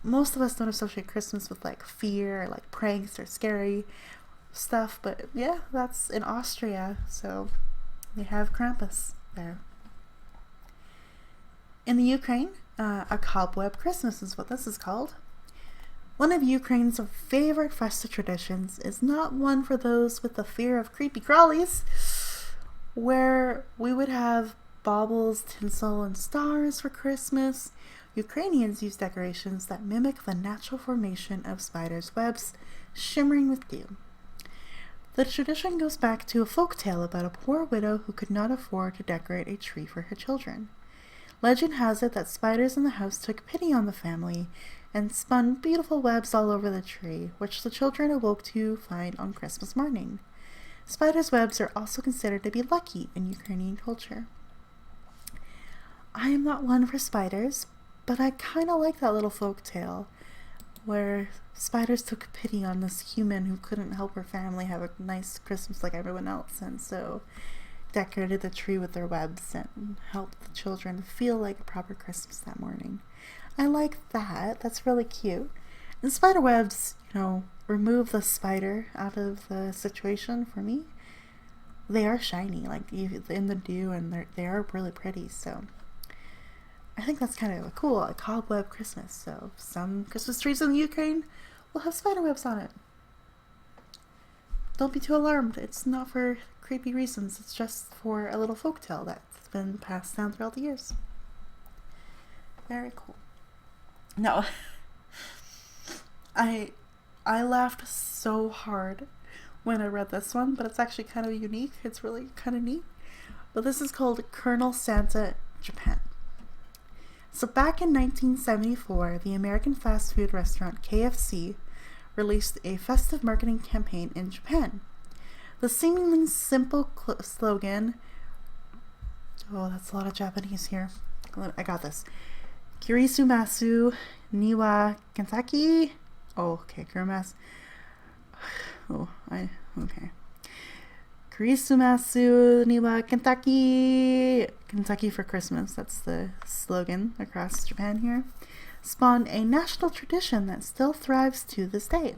A: most of us don't associate Christmas with like fear or like pranks or scary stuff, but yeah, that's in Austria, so they have Krampus there. In the Ukraine, a Cobweb Christmas is what this is called. One of Ukraine's favorite festive traditions is not one for those with the fear of creepy crawlies, where we would have baubles, tinsel, and stars for Christmas. Ukrainians use decorations that mimic the natural formation of spiders' webs, shimmering with dew. The tradition goes back to a folk tale about a poor widow who could not afford to decorate a tree for her children. Legend has it that spiders in the house took pity on the family and spun beautiful webs all over the tree, which the children awoke to find on Christmas morning. Spiders' webs are also considered to be lucky in Ukrainian culture. I am not one for spiders, but I kind of like that little folk tale. where spiders took pity on this human who couldn't help her family have a nice Christmas like everyone else, and so decorated the tree with their webs and helped the children feel like a proper Christmas that morning. I like that. That's really cute. And spider webs, remove the spider out of the situation for me. They are shiny, like in the dew, and they are really pretty, so I think that's kind of cool, a Cobweb Christmas. So some Christmas trees in the Ukraine will have spider webs on it. Don't be too alarmed. It's not for creepy reasons. It's just for a little folktale that's been passed down throughout the years. Very cool. No. I laughed so hard when I read this one, but it's actually kind of unique. It's really kind of neat. But this is called Colonel Santa, Japan. So back in 1974, the American fast food restaurant KFC released a festive marketing campaign in Japan. The seemingly simple slogan, oh, that's a lot of Japanese here. I got this. Kirisumasu niwa Kentucky. Oh, okay, Kurimasu. Okay. Kirisumasu niwa Kentucky. Kentucky for Christmas. That's the slogan across Japan here. Spawned a national tradition that still thrives to this day.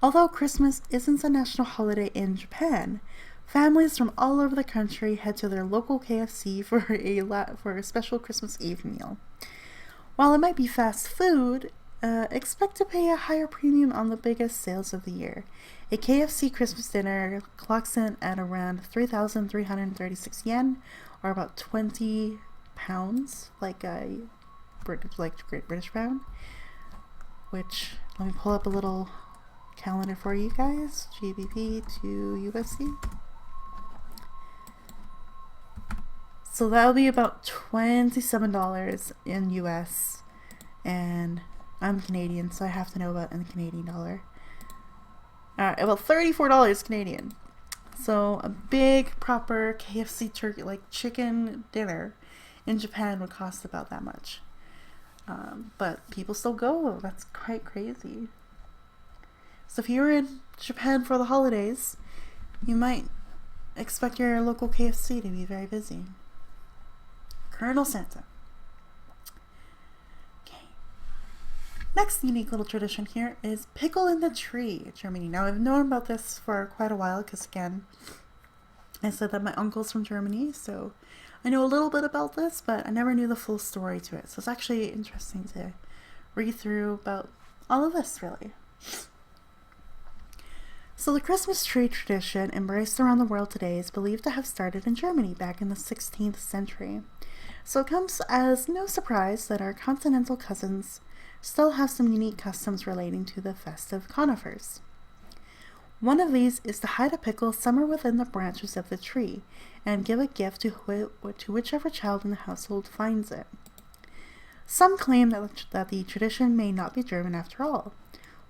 A: Although Christmas isn't a national holiday in Japan, families from all over the country head to their local KFC for a special Christmas Eve meal. While it might be fast food, expect to pay a higher premium on the biggest sales of the year. A KFC Christmas dinner clocks in at around 3,336 yen, or about 20 pounds, like Great British pound. Which, let me pull up a little calendar for you guys. GBP to USD. So that'll be about $27 in US, and I'm Canadian, so I have to know about in the Canadian dollar. Alright, about $34 Canadian. So a big proper KFC turkey, like chicken dinner in Japan would cost about that much. But people still go. That's quite crazy. So if you're in Japan for the holidays, you might expect your local KFC to be very busy. Colonel Santa. Okay. Next unique little tradition here is pickle in the tree, Germany. Now I've known about this for quite a while because, again, I said that my uncle's from Germany, so I know a little bit about this, but I never knew the full story to it. So it's actually interesting to read through about all of this, really. So the Christmas tree tradition embraced around the world today is believed to have started in Germany back in the 16th century. So it comes as no surprise that our continental cousins still have some unique customs relating to the festive conifers. One of these is to hide a pickle somewhere within the branches of the tree and give a gift to whichever child in the household finds it. Some claim that the tradition may not be German after all.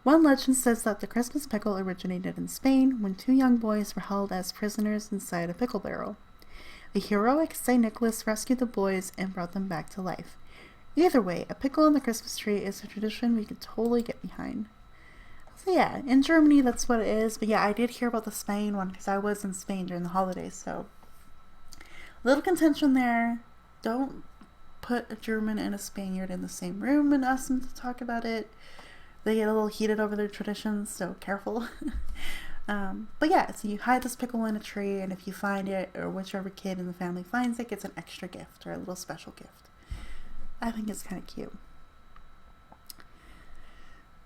A: One legend says that the Christmas pickle originated in Spain when two young boys were held as prisoners inside a pickle barrel. The heroic St. Nicholas rescued the boys and brought them back to life. Either way, a pickle on the Christmas tree is a tradition we could totally get behind. So yeah, in Germany that's what it is, but yeah, I did hear about the Spain one because I was in Spain during the holidays, so little contention there. Don't put a German and a Spaniard in the same room and ask them to talk about it. They get a little heated over their traditions, so careful. But yeah, so you hide this pickle in a tree, and if you find it, or whichever kid in the family finds it, gets an extra gift, or a little special gift. I think it's kind of cute.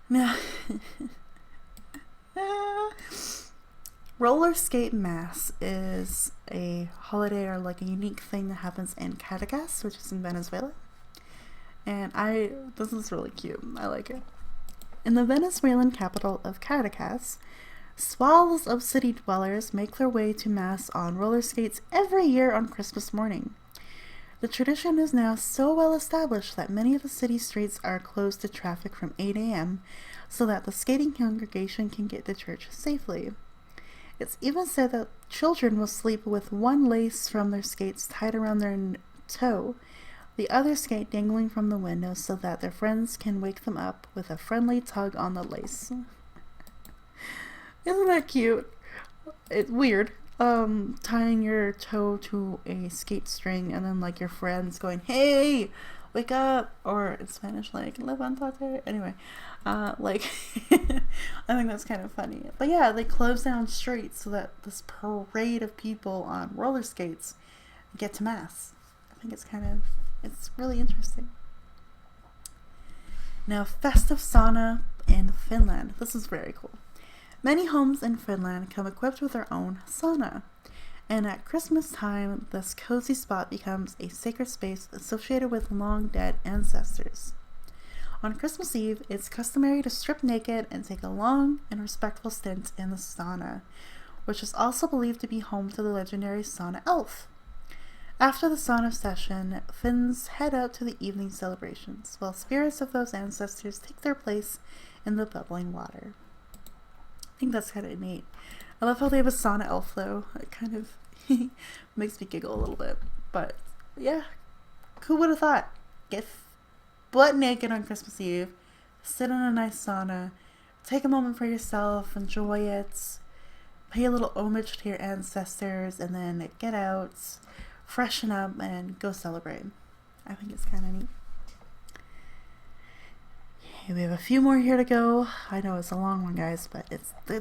A: Now, Roller Skate Mass is a holiday or like a unique thing that happens in Caracas, which is in Venezuela. And this is really cute. I like it. In the Venezuelan capital of Caracas, swaths of city dwellers make their way to Mass on roller skates every year on Christmas morning. The tradition is now so well established that many of the city streets are closed to traffic from 8 a.m. so that the skating congregation can get to church safely. It's even said that children will sleep with one lace from their skates tied around their toe the other skate dangling from the window so that their friends can wake them up with a friendly tug on the lace. Isn't that cute? It's weird. Tying your toe to a skate string and then like your friends going, "Hey, wake up," or in Spanish like "levantate." Anyway, like I think that's kind of funny. But yeah, they close down streets so that this parade of people on roller skates get to mass. I think it's really interesting. Now, festive sauna in Finland. This is very cool. Many homes in Finland come equipped with their own sauna, and at Christmas time, this cozy spot becomes a sacred space associated with long-dead ancestors. On Christmas Eve, it's customary to strip naked and take a long and respectful stint in the sauna, which is also believed to be home to the legendary sauna elf. After the sauna session, Finns head out to the evening celebrations, while spirits of those ancestors take their place in the bubbling water. I think that's kind of neat. I love how they have a sauna elf, though. It kind of makes me giggle a little bit. But, yeah. Who would have thought? Get butt naked on Christmas Eve, sit in a nice sauna, take a moment for yourself, enjoy it, pay a little homage to your ancestors, and then get out, freshen up, and go celebrate. I think it's kind of neat. We have a few more here to go. I know it's a long one, guys, but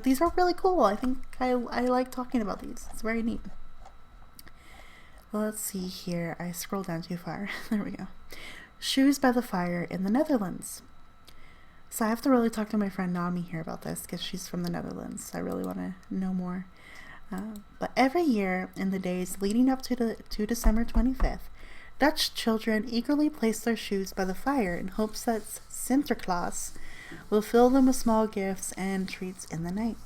A: these are really cool. I think I like talking about these. It's very neat. Well, let's see here. I scrolled down too far. There we go. Shoes by the fire in the Netherlands. So I have to really talk to my friend Nami here about this because she's from the Netherlands. I really want to know more. But every year in the days leading up to December 25th, Dutch children eagerly place their shoes by the fire in hopes that Sinterklaas will fill them with small gifts and treats in the night.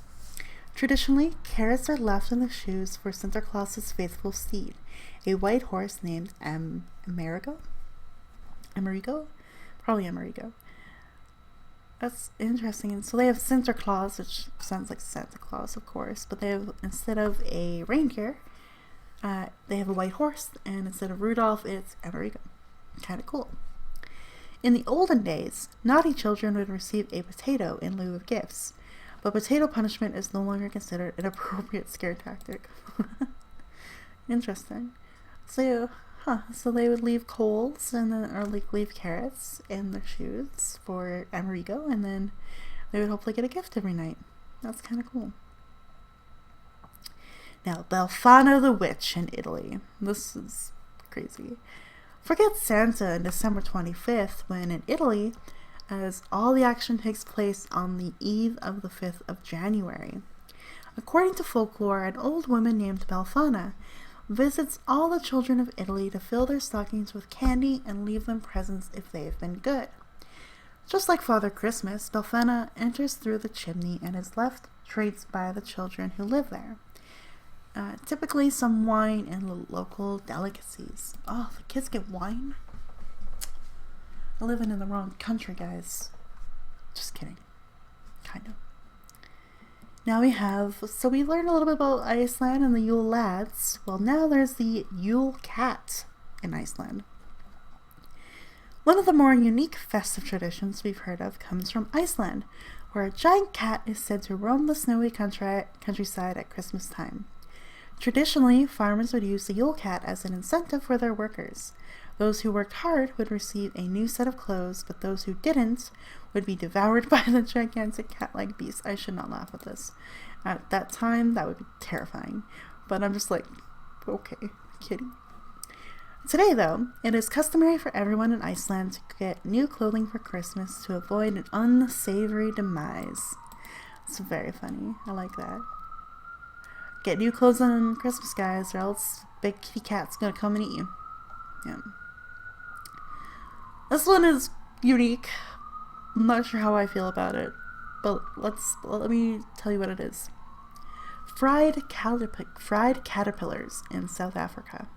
A: Traditionally, carrots are left in the shoes for Sinterklaas's faithful steed, a white horse named Amerigo? Probably Amerigo. That's interesting. And so they have Sinterklaas, which sounds like Santa Claus, of course, but they have, instead of a reindeer, they have a white horse, and instead of Rudolph, it's Amerigo. Kind of cool. In the olden days, naughty children would receive a potato in lieu of gifts, but potato punishment is no longer considered an appropriate scare tactic. Interesting. So they would leave coals or leave carrots in their shoes for Amerigo, and then they would hopefully get a gift every night. That's kind of cool. Now, Belfano the Witch in Italy. This is crazy. Forget Santa on December 25th, when in Italy, as all the action takes place on the eve of the 5th of January. According to folklore, an old woman named Belfana visits all the children of Italy to fill their stockings with candy and leave them presents if they have been good. Just like Father Christmas, Belfana enters through the chimney and is left treats by the children who live there. Typically some wine and local delicacies. Oh, the kids get wine? I'm living in the wrong country, guys. Just kidding. Kind of. Now we learned a little bit about Iceland and the Yule lads. Well, now there's the Yule cat in Iceland. One of the more unique festive traditions we've heard of comes from Iceland, where a giant cat is said to roam the snowy countryside at Christmas time. Traditionally, farmers would use the Yule cat as an incentive for their workers. Those who worked hard would receive a new set of clothes, but those who didn't would be devoured by the gigantic cat-like beast. I should not laugh at this. At that time, that would be terrifying. But I'm just like, okay, kidding. Today, though, it is customary for everyone in Iceland to get new clothing for Christmas to avoid an unsavory demise. It's very funny. I like that. Get new clothes on Christmas, guys, or else big kitty cat's gonna come and eat you. Yeah. This one is unique. I'm not sure how I feel about it, but let me tell you what it is. Fried caterpillars in South Africa.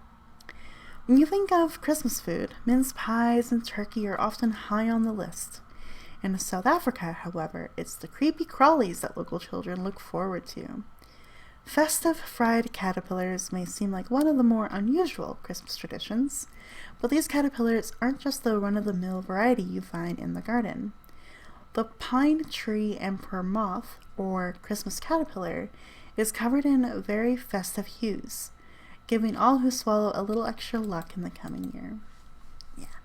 A: When you think of Christmas food, mince pies and turkey are often high on the list. In South Africa, however, it's the creepy crawlies that local children look forward to. Festive fried caterpillars may seem like one of the more unusual Christmas traditions, but these caterpillars aren't just the run-of-the-mill variety you find in the garden. The pine tree emperor moth, or Christmas caterpillar, is covered in very festive hues, giving all who swallow a little extra luck in the coming year. Yeah.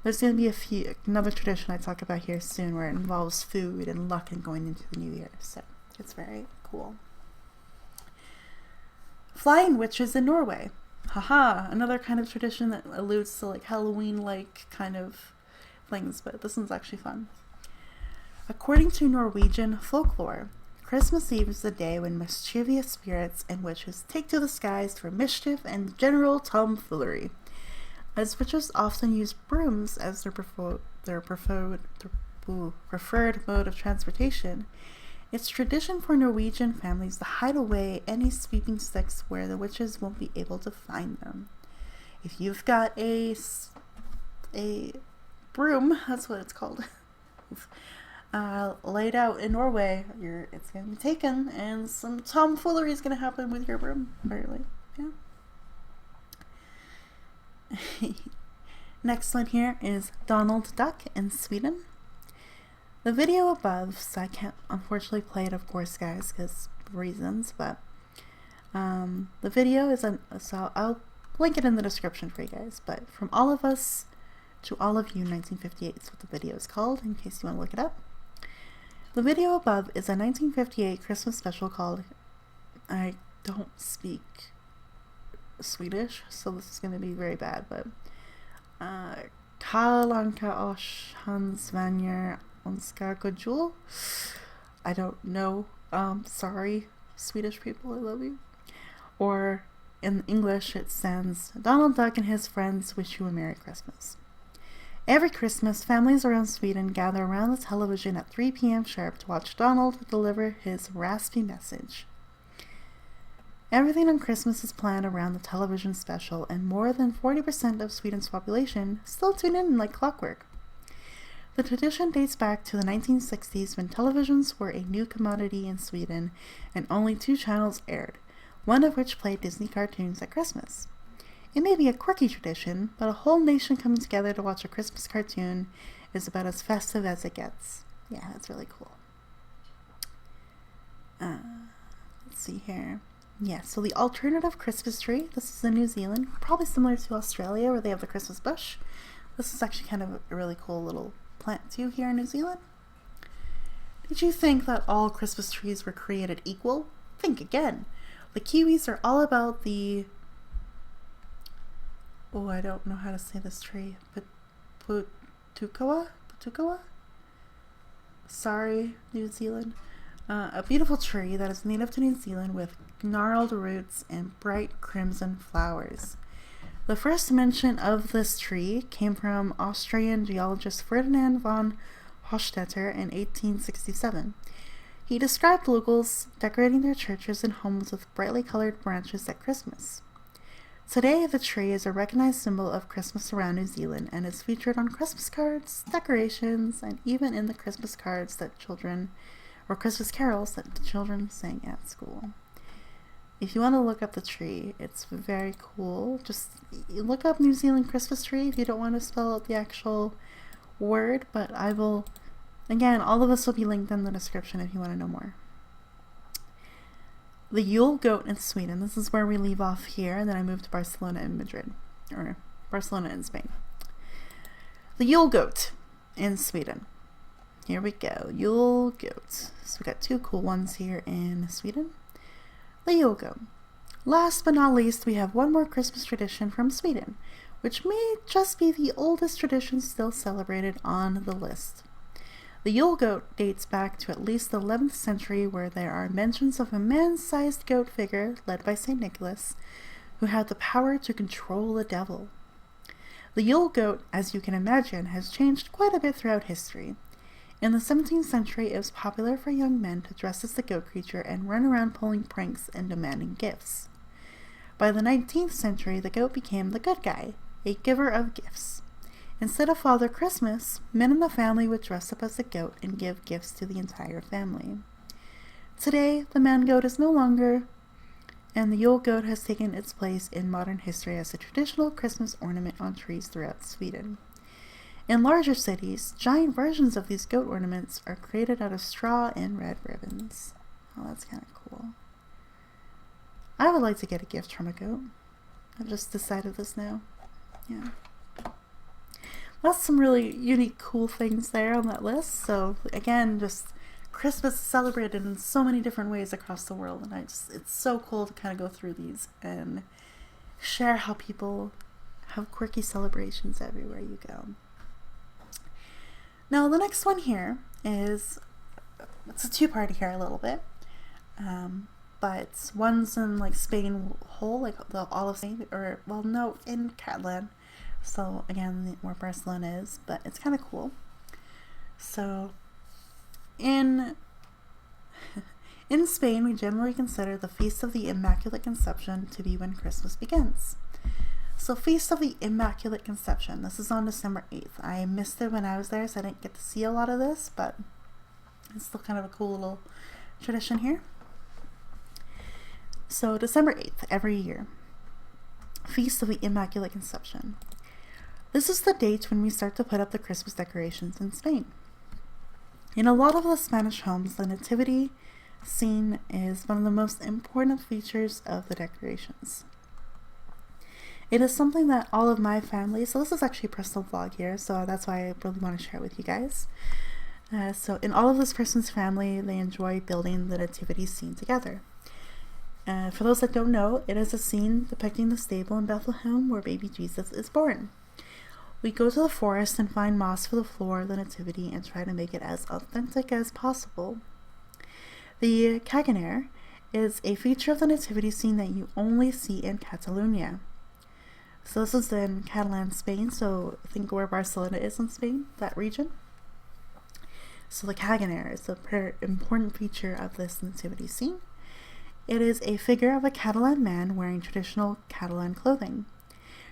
A: There's going to be another tradition I talk about here soon where it involves food and luck and going into the new year, so it's very cool. Flying witches in Norway. Haha, another kind of tradition that alludes to like Halloween-like kind of things, but this one's actually fun. According to Norwegian folklore, Christmas Eve is the day when mischievous spirits and witches take to the skies for mischief and general tomfoolery. As witches often use brooms as their preferred mode of transportation, it's tradition for Norwegian families to hide away any sweeping sticks where the witches won't be able to find them. If you've got a broom, that's what it's called, laid out in Norway, it's going to be taken, and some tomfoolery is going to happen with your broom, apparently. Yeah. Next one here is Donald Duck in Sweden. The video above, so I can't unfortunately play it, of course, guys, because reasons, but the video is so I'll link it in the description for you guys, but From All of Us to All of You 1958 is what the video is called, in case you want to look it up. The video above is a 1958 Christmas special called, I don't speak Swedish, so this is going to be very bad, but Kalanka oss hans vänner önskar god jul. I don't know. Sorry, Swedish people, I love you. Or in English, it stands, Donald Duck and his friends wish you a Merry Christmas. Every Christmas, families around Sweden gather around the television at 3 p.m. sharp to watch Donald deliver his raspy message. Everything on Christmas is planned around the television special, and more than 40% of Sweden's population still tune in like clockwork. The tradition dates back to the 1960s when televisions were a new commodity in Sweden and only 2 channels aired, one of which played Disney cartoons at Christmas. It may be a quirky tradition, but a whole nation coming together to watch a Christmas cartoon is about as festive as it gets. Yeah, that's really cool. Let's see here. Yeah, so the alternative Christmas tree, this is in New Zealand, probably similar to Australia where they have the Christmas bush. This is actually kind of a really cool little plant too here in New Zealand. Did you think that all Christmas trees were created equal? Think again. The Kiwis are all about the... Oh, I don't know how to say this tree. Putukawa? Sorry, New Zealand. A beautiful tree that is native to New Zealand with gnarled roots and bright crimson flowers. The first mention of this tree came from Austrian geologist Ferdinand von Hochstetter in 1867. He described locals decorating their churches and homes with brightly colored branches at Christmas. Today, the tree is a recognized symbol of Christmas around New Zealand and is featured on Christmas cards, decorations, and even in the Christmas cards that children, or Christmas carols that the children sang at school. If you want to look up the tree, it's very cool. Just look up New Zealand Christmas tree if you don't want to spell out the actual word, but I will, again, all of this will be linked in the description if you want to know more. The Yule Goat in Sweden. This is where we leave off here, and then I move to Barcelona and Madrid, or Barcelona and Spain. The Yule Goat in Sweden. Here we go, Yule Goat. So we got 2 cool ones here in Sweden. The Yule Goat. Last but not least, we have one more Christmas tradition from Sweden, which may just be the oldest tradition still celebrated on the list. The Yule Goat dates back to at least the 11th century, where there are mentions of a man-sized goat figure led by St. Nicholas, who had the power to control the devil. The Yule Goat, as you can imagine, has changed quite a bit throughout history. In the 17th century, it was popular for young men to dress as the goat creature and run around pulling pranks and demanding gifts. By the 19th century, the goat became the good guy, a giver of gifts. Instead of Father Christmas, men in the family would dress up as the goat and give gifts to the entire family. Today, the man goat is no longer and the Yule Goat has taken its place in modern history as a traditional Christmas ornament on trees throughout Sweden. In larger cities, giant versions of these goat ornaments are created out of straw and red ribbons. Oh, that's kind of cool. I would like to get a gift from a goat. I've just decided this now. Yeah. That's some really unique, cool things there on that list. So again, just Christmas is celebrated in so many different ways across the world, and it's so cool to kind of go through these and share how people have quirky celebrations everywhere you go. Now the next one here is, it's a two-party here a little bit, but one's in like Spain whole, like all of Spain, or well no, in Catalan. So again, where Barcelona is, but it's kind of cool. So in Spain, we generally consider the Feast of the Immaculate Conception to be when Christmas begins. So Feast of the Immaculate Conception, this is on December 8th. I missed it when I was there, so I didn't get to see a lot of this, but it's still kind of a cool little tradition here. So December 8th, every year, Feast of the Immaculate Conception. This is the date when we start to put up the Christmas decorations in Spain. In a lot of the Spanish homes, the nativity scene is one of the most important features of the decorations. It is something that all of my family, so this is actually a personal vlog here, so that's why I really want to share it with you guys. So in all of this person's family, they enjoy building the nativity scene together. For those that don't know, it is a scene depicting the stable in Bethlehem where baby Jesus is born. We go to the forest and find moss for the floor of the nativity and try to make it as authentic as possible. The Caganer is a feature of the nativity scene that you only see in Catalonia. So this is in Catalan, Spain, so think where Barcelona is in Spain, that region. So the Caganer is a very important feature of this nativity scene. It is a figure of a Catalan man wearing traditional Catalan clothing.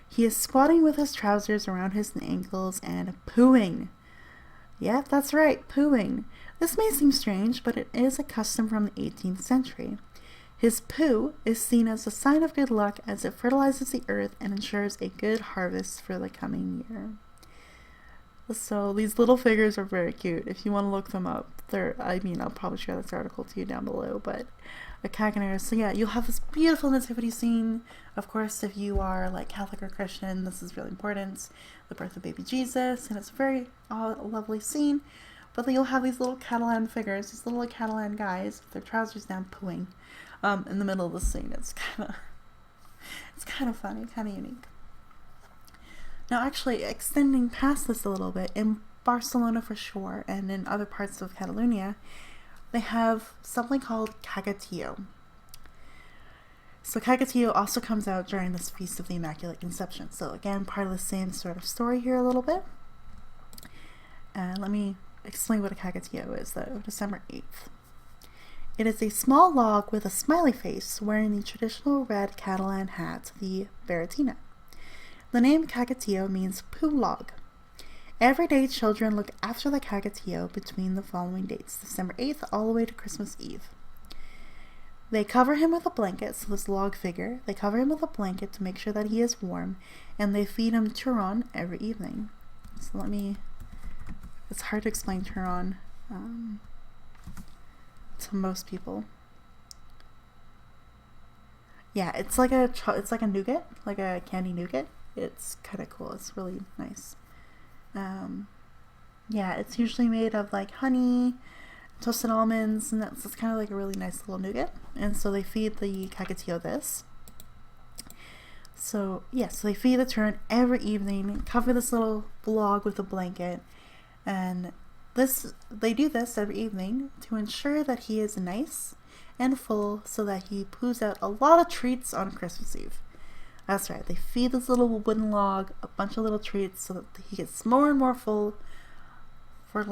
A: He is squatting with his trousers around his ankles and pooing. Yeah, that's right, pooing. This may seem strange, but it is a custom from the 18th century. His poo is seen as a sign of good luck as it fertilizes the earth and ensures a good harvest for the coming year. So these little figures are very cute. If you want to look them up, I'll probably share this article to you down below, but a Caganer. So yeah, you'll have this beautiful nativity scene. Of course, if you are like Catholic or Christian, this is really important. The birth of baby Jesus, and it's a very lovely scene. But then you'll have these little Catalan figures, these little Catalan guys with their trousers down pooing in the middle of the scene. It's kind of funny, kind of unique. Now actually extending past this a little bit, in Barcelona for sure, and in other parts of Catalonia, they have something called Kagatiyo. So Kagatiyo also comes out during this Feast of the Immaculate Conception. So again, part of the same sort of story here a little bit. Let me explain what a Kagatiyo is though, December 8th. It is a small log with a smiley face wearing the traditional red Catalan hat, the baratina. The name Kagatiyo means poo log. Every day children look after the Kagatiyo between the following dates, December 8th all the way to Christmas Eve. They cover him with a blanket, so this log figure, they cover him with a blanket to make sure that he is warm, and they feed him turon every evening. So it's hard to explain turon to most people. Yeah, it's like a nougat, like a candy nougat. It's kind of cool. It's really nice. Yeah, it's usually made of like honey, toasted almonds, and it's kind of like a really nice little nougat. And so they feed the Kagatiyo this. So yeah, so they feed the turon every evening, cover this little log with a blanket, and they do this every evening to ensure that he is nice and full so that he poos out a lot of treats on Christmas Eve. That's right, they feed this little wooden log a bunch of little treats so that he gets more and more full for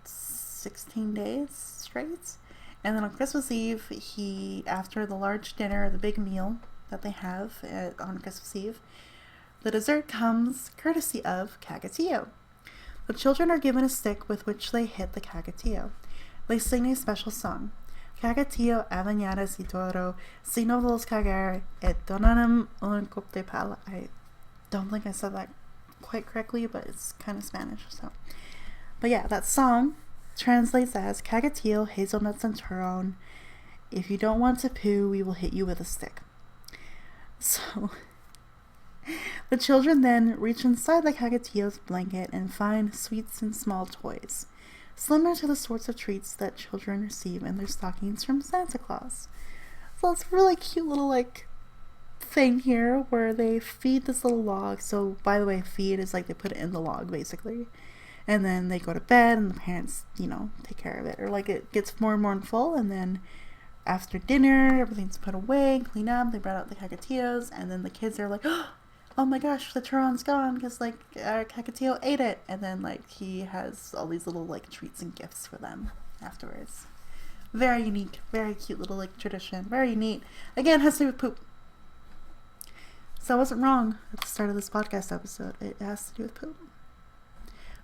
A: 16 days straight. And then on Christmas Eve, after the large dinner, the big meal that they have on Christmas Eve, the dessert comes courtesy of Kagatiyo. The children are given a stick with which they hit the Kagatiyo. They sing a special song. Kagatiyo avanyada si toro, sino los cagar, et donanum un cop de pala. I don't think I said that quite correctly, but it's kind of Spanish, so. But yeah, that song translates as Kagatiyo, hazelnuts and turon. If you don't want to poo, we will hit you with a stick. So the children then reach inside the Kagatiyo's blanket and find sweets and small toys, similar to the sorts of treats that children receive in their stockings from Santa Claus. So it's a really cute little thing here where they feed this little log. So by the way, feed is like they put it in the log basically. And then they go to bed and the parents, take care of it. Or it gets more and more full, and then after dinner, everything's put away, clean up, they brought out the Kagatiyos, and then the kids are like, oh my gosh, the Turon's gone because our Kagatiyo ate it. And then he has all these little treats and gifts for them afterwards. Very unique, very cute little tradition, very neat. Again, has to do with poop. So I wasn't wrong at the start of this podcast episode. It has to do with poop.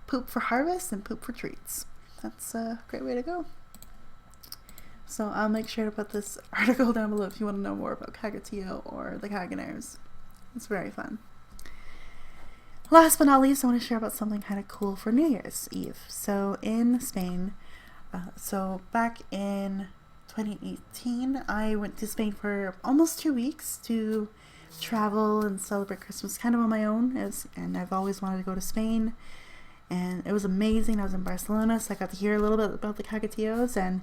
A: Poop for harvest and poop for treats. That's a great way to go. So I'll make sure to put this article down below if you want to know more about Kagatiyo or the Kaganaires. It's very fun. Last but not least, I want to share about something kind of cool for New Year's Eve. So in Spain, back in 2018, I went to Spain for almost 2 weeks to travel and celebrate Christmas kind of on my own. And I've always wanted to go to Spain. And it was amazing. I was in Barcelona, so I got to hear a little bit about the Kagatiyos. And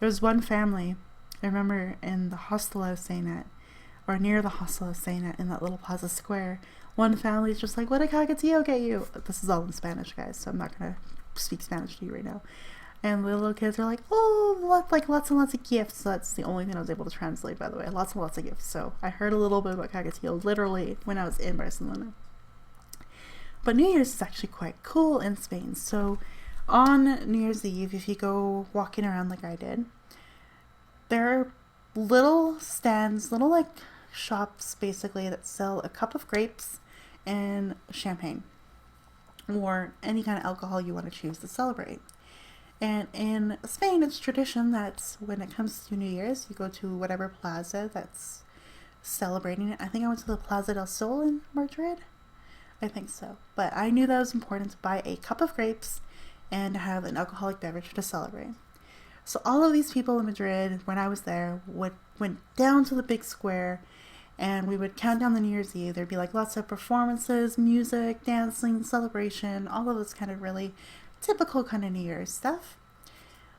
A: there was one family, I remember in the hostel I was staying at, or near the hostel I was staying at in that little plaza square, one family is just like, what did Kagatiyo get you? This is all in Spanish, guys, so I'm not going to speak Spanish to you right now. And the little kids are like, oh, lots and lots of gifts. So that's the only thing I was able to translate, by the way. Lots and lots of gifts. So I heard a little bit about Kagatiyo literally when I was in Barcelona. But New Year's is actually quite cool in Spain. So on New Year's Eve, if you go walking around like I did, there are little stands, little shops basically that sell a cup of grapes and champagne or any kind of alcohol you want to choose to celebrate. And in Spain, it's tradition that when it comes to New Year's, you go to whatever plaza that's celebrating it. I think I went to the Plaza del Sol in Madrid. I think so. But I knew that it was important to buy a cup of grapes and to have an alcoholic beverage to celebrate. So all of these people in Madrid, when I was there, went down to the big square and we would count down the New Year's Eve. There'd be lots of performances, music, dancing, celebration, all of this kind of really typical kind of New Year's stuff.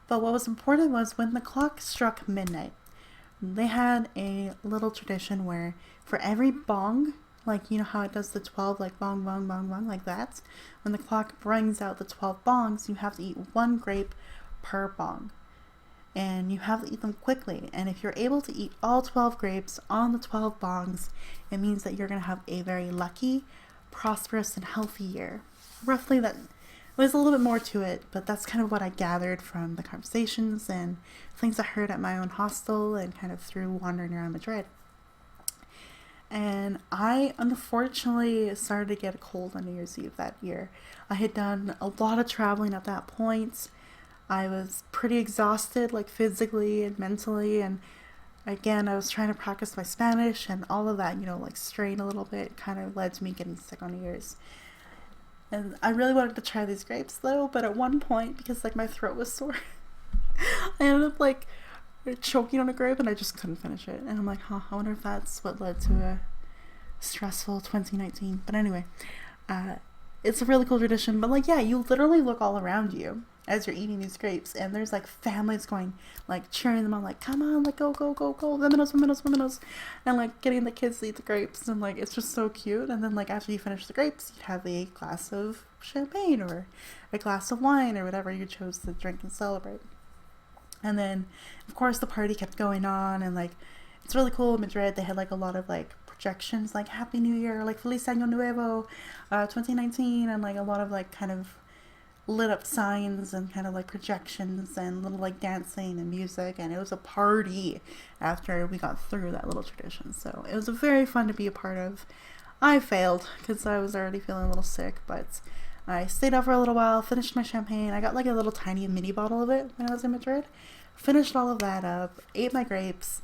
A: But what was important was when the clock struck midnight, they had a little tradition where for every bong, you know how it does the 12, bong, bong, bong, bong, like that. When the clock rings out the 12 bongs, you have to eat one grape per bong. And you have to eat them quickly. And if you're able to eat all 12 grapes on the 12 bongs, it means that you're going to have a very lucky, prosperous, and healthy year. Roughly that. There's a little bit more to it, but that's kind of what I gathered from the conversations and things I heard at my own hostel and kind of through wandering around Madrid. And I unfortunately started to get a cold on New Year's Eve that year. I had done a lot of traveling at that point. I was pretty exhausted, physically and mentally. And again, I was trying to practice my Spanish and all of that, strain a little bit kind of led to me getting sick on New Year's. And I really wanted to try these grapes though, but at one point, because my throat was sore, I ended up choking on a grape and I just couldn't finish it. And I'm like, I wonder if that's what led to a stressful 2019. But anyway, it's a really cool tradition. But you literally look all around you as you're eating these grapes and there's families going, cheering them on, come on, go, go, go, go, vámonos, vámonos, vámonos. And getting the kids to eat the grapes and it's just so cute. And then after you finish the grapes, you'd have a glass of champagne or a glass of wine or whatever you chose to drink and celebrate. And then, of course, the party kept going on, and it's really cool in Madrid. They had a lot of projections, Happy New Year, Feliz Año Nuevo, 2019, and a lot of kind of lit up signs and kind of projections and little dancing and music, and it was a party after we got through that little tradition. So it was very fun to be a part of. I failed because I was already feeling a little sick, but I stayed out for a little while, finished my champagne. I got a little tiny mini bottle of it when I was in Madrid. finished all of that up, ate my grapes,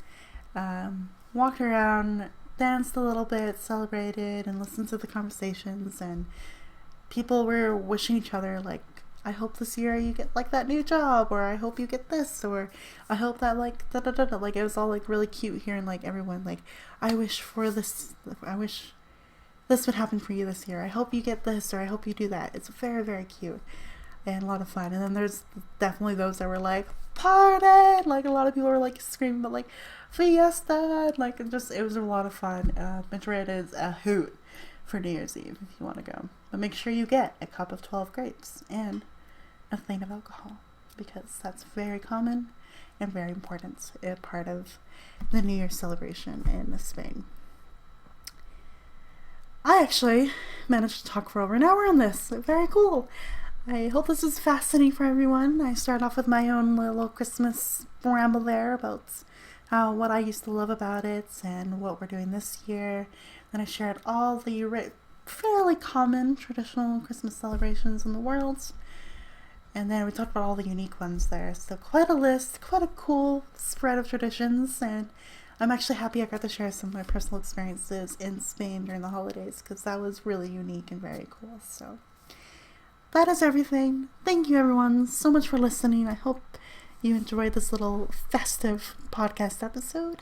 A: walked around, danced a little bit, celebrated, and listened to the conversations, and people were wishing each other, like, I hope this year you get, like, that new job, or I hope you get this, or I hope that, like, da-da-da-da. Like, it was all, like, really cute hearing, like, everyone, like, I wish this would happen for you this year. I hope you get this, or I hope you do that. It's very, very cute and a lot of fun. And then there's definitely those that were like, party! Like, a lot of people were, like, screaming, but, like, fiesta! Like, it was a lot of fun. Madrid is a hoot for New Year's Eve if you want to go. But make sure you get a cup of 12 grapes and a thing of alcohol, because that's very common and very important, a part of the New Year's celebration in Spain. I actually managed to talk for over an hour on this. Very cool. I hope this is fascinating for everyone. I started off with my own little Christmas ramble there about what I used to love about it and what we're doing this year. Then I shared all the fairly common traditional Christmas celebrations in the world. And then we talked about all the unique ones there. So quite a list, quite a cool spread of traditions. And I'm actually happy I got to share some of my personal experiences in Spain during the holidays, because that was really unique and very cool. So that is everything. Thank you, everyone, so much for listening. I hope you enjoyed this little festive podcast episode.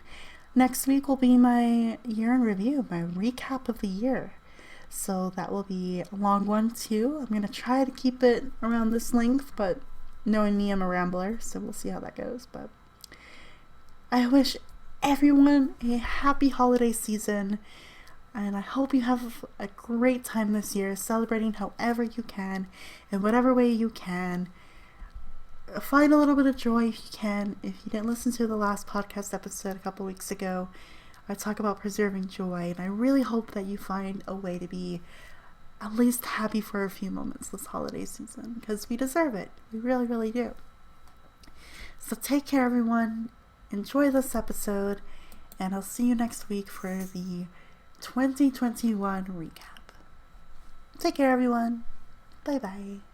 A: Next week will be my year in review, my recap of the year. So that will be a long one too. I'm going to try to keep it around this length, but knowing me, I'm a rambler, so we'll see how that goes. But I wish everyone a happy holiday season, and I hope you have a great time this year, celebrating however you can, in whatever way you can. Find a little bit of joy if you can. If you didn't listen to the last podcast episode a couple weeks ago, I talk about preserving joy, and I really hope that you find a way to be at least happy for a few moments this holiday season, because we deserve it. We really, really do. So take care, everyone. Enjoy this episode, and I'll see you next week for the 2021 recap. Take care, everyone. Bye-bye.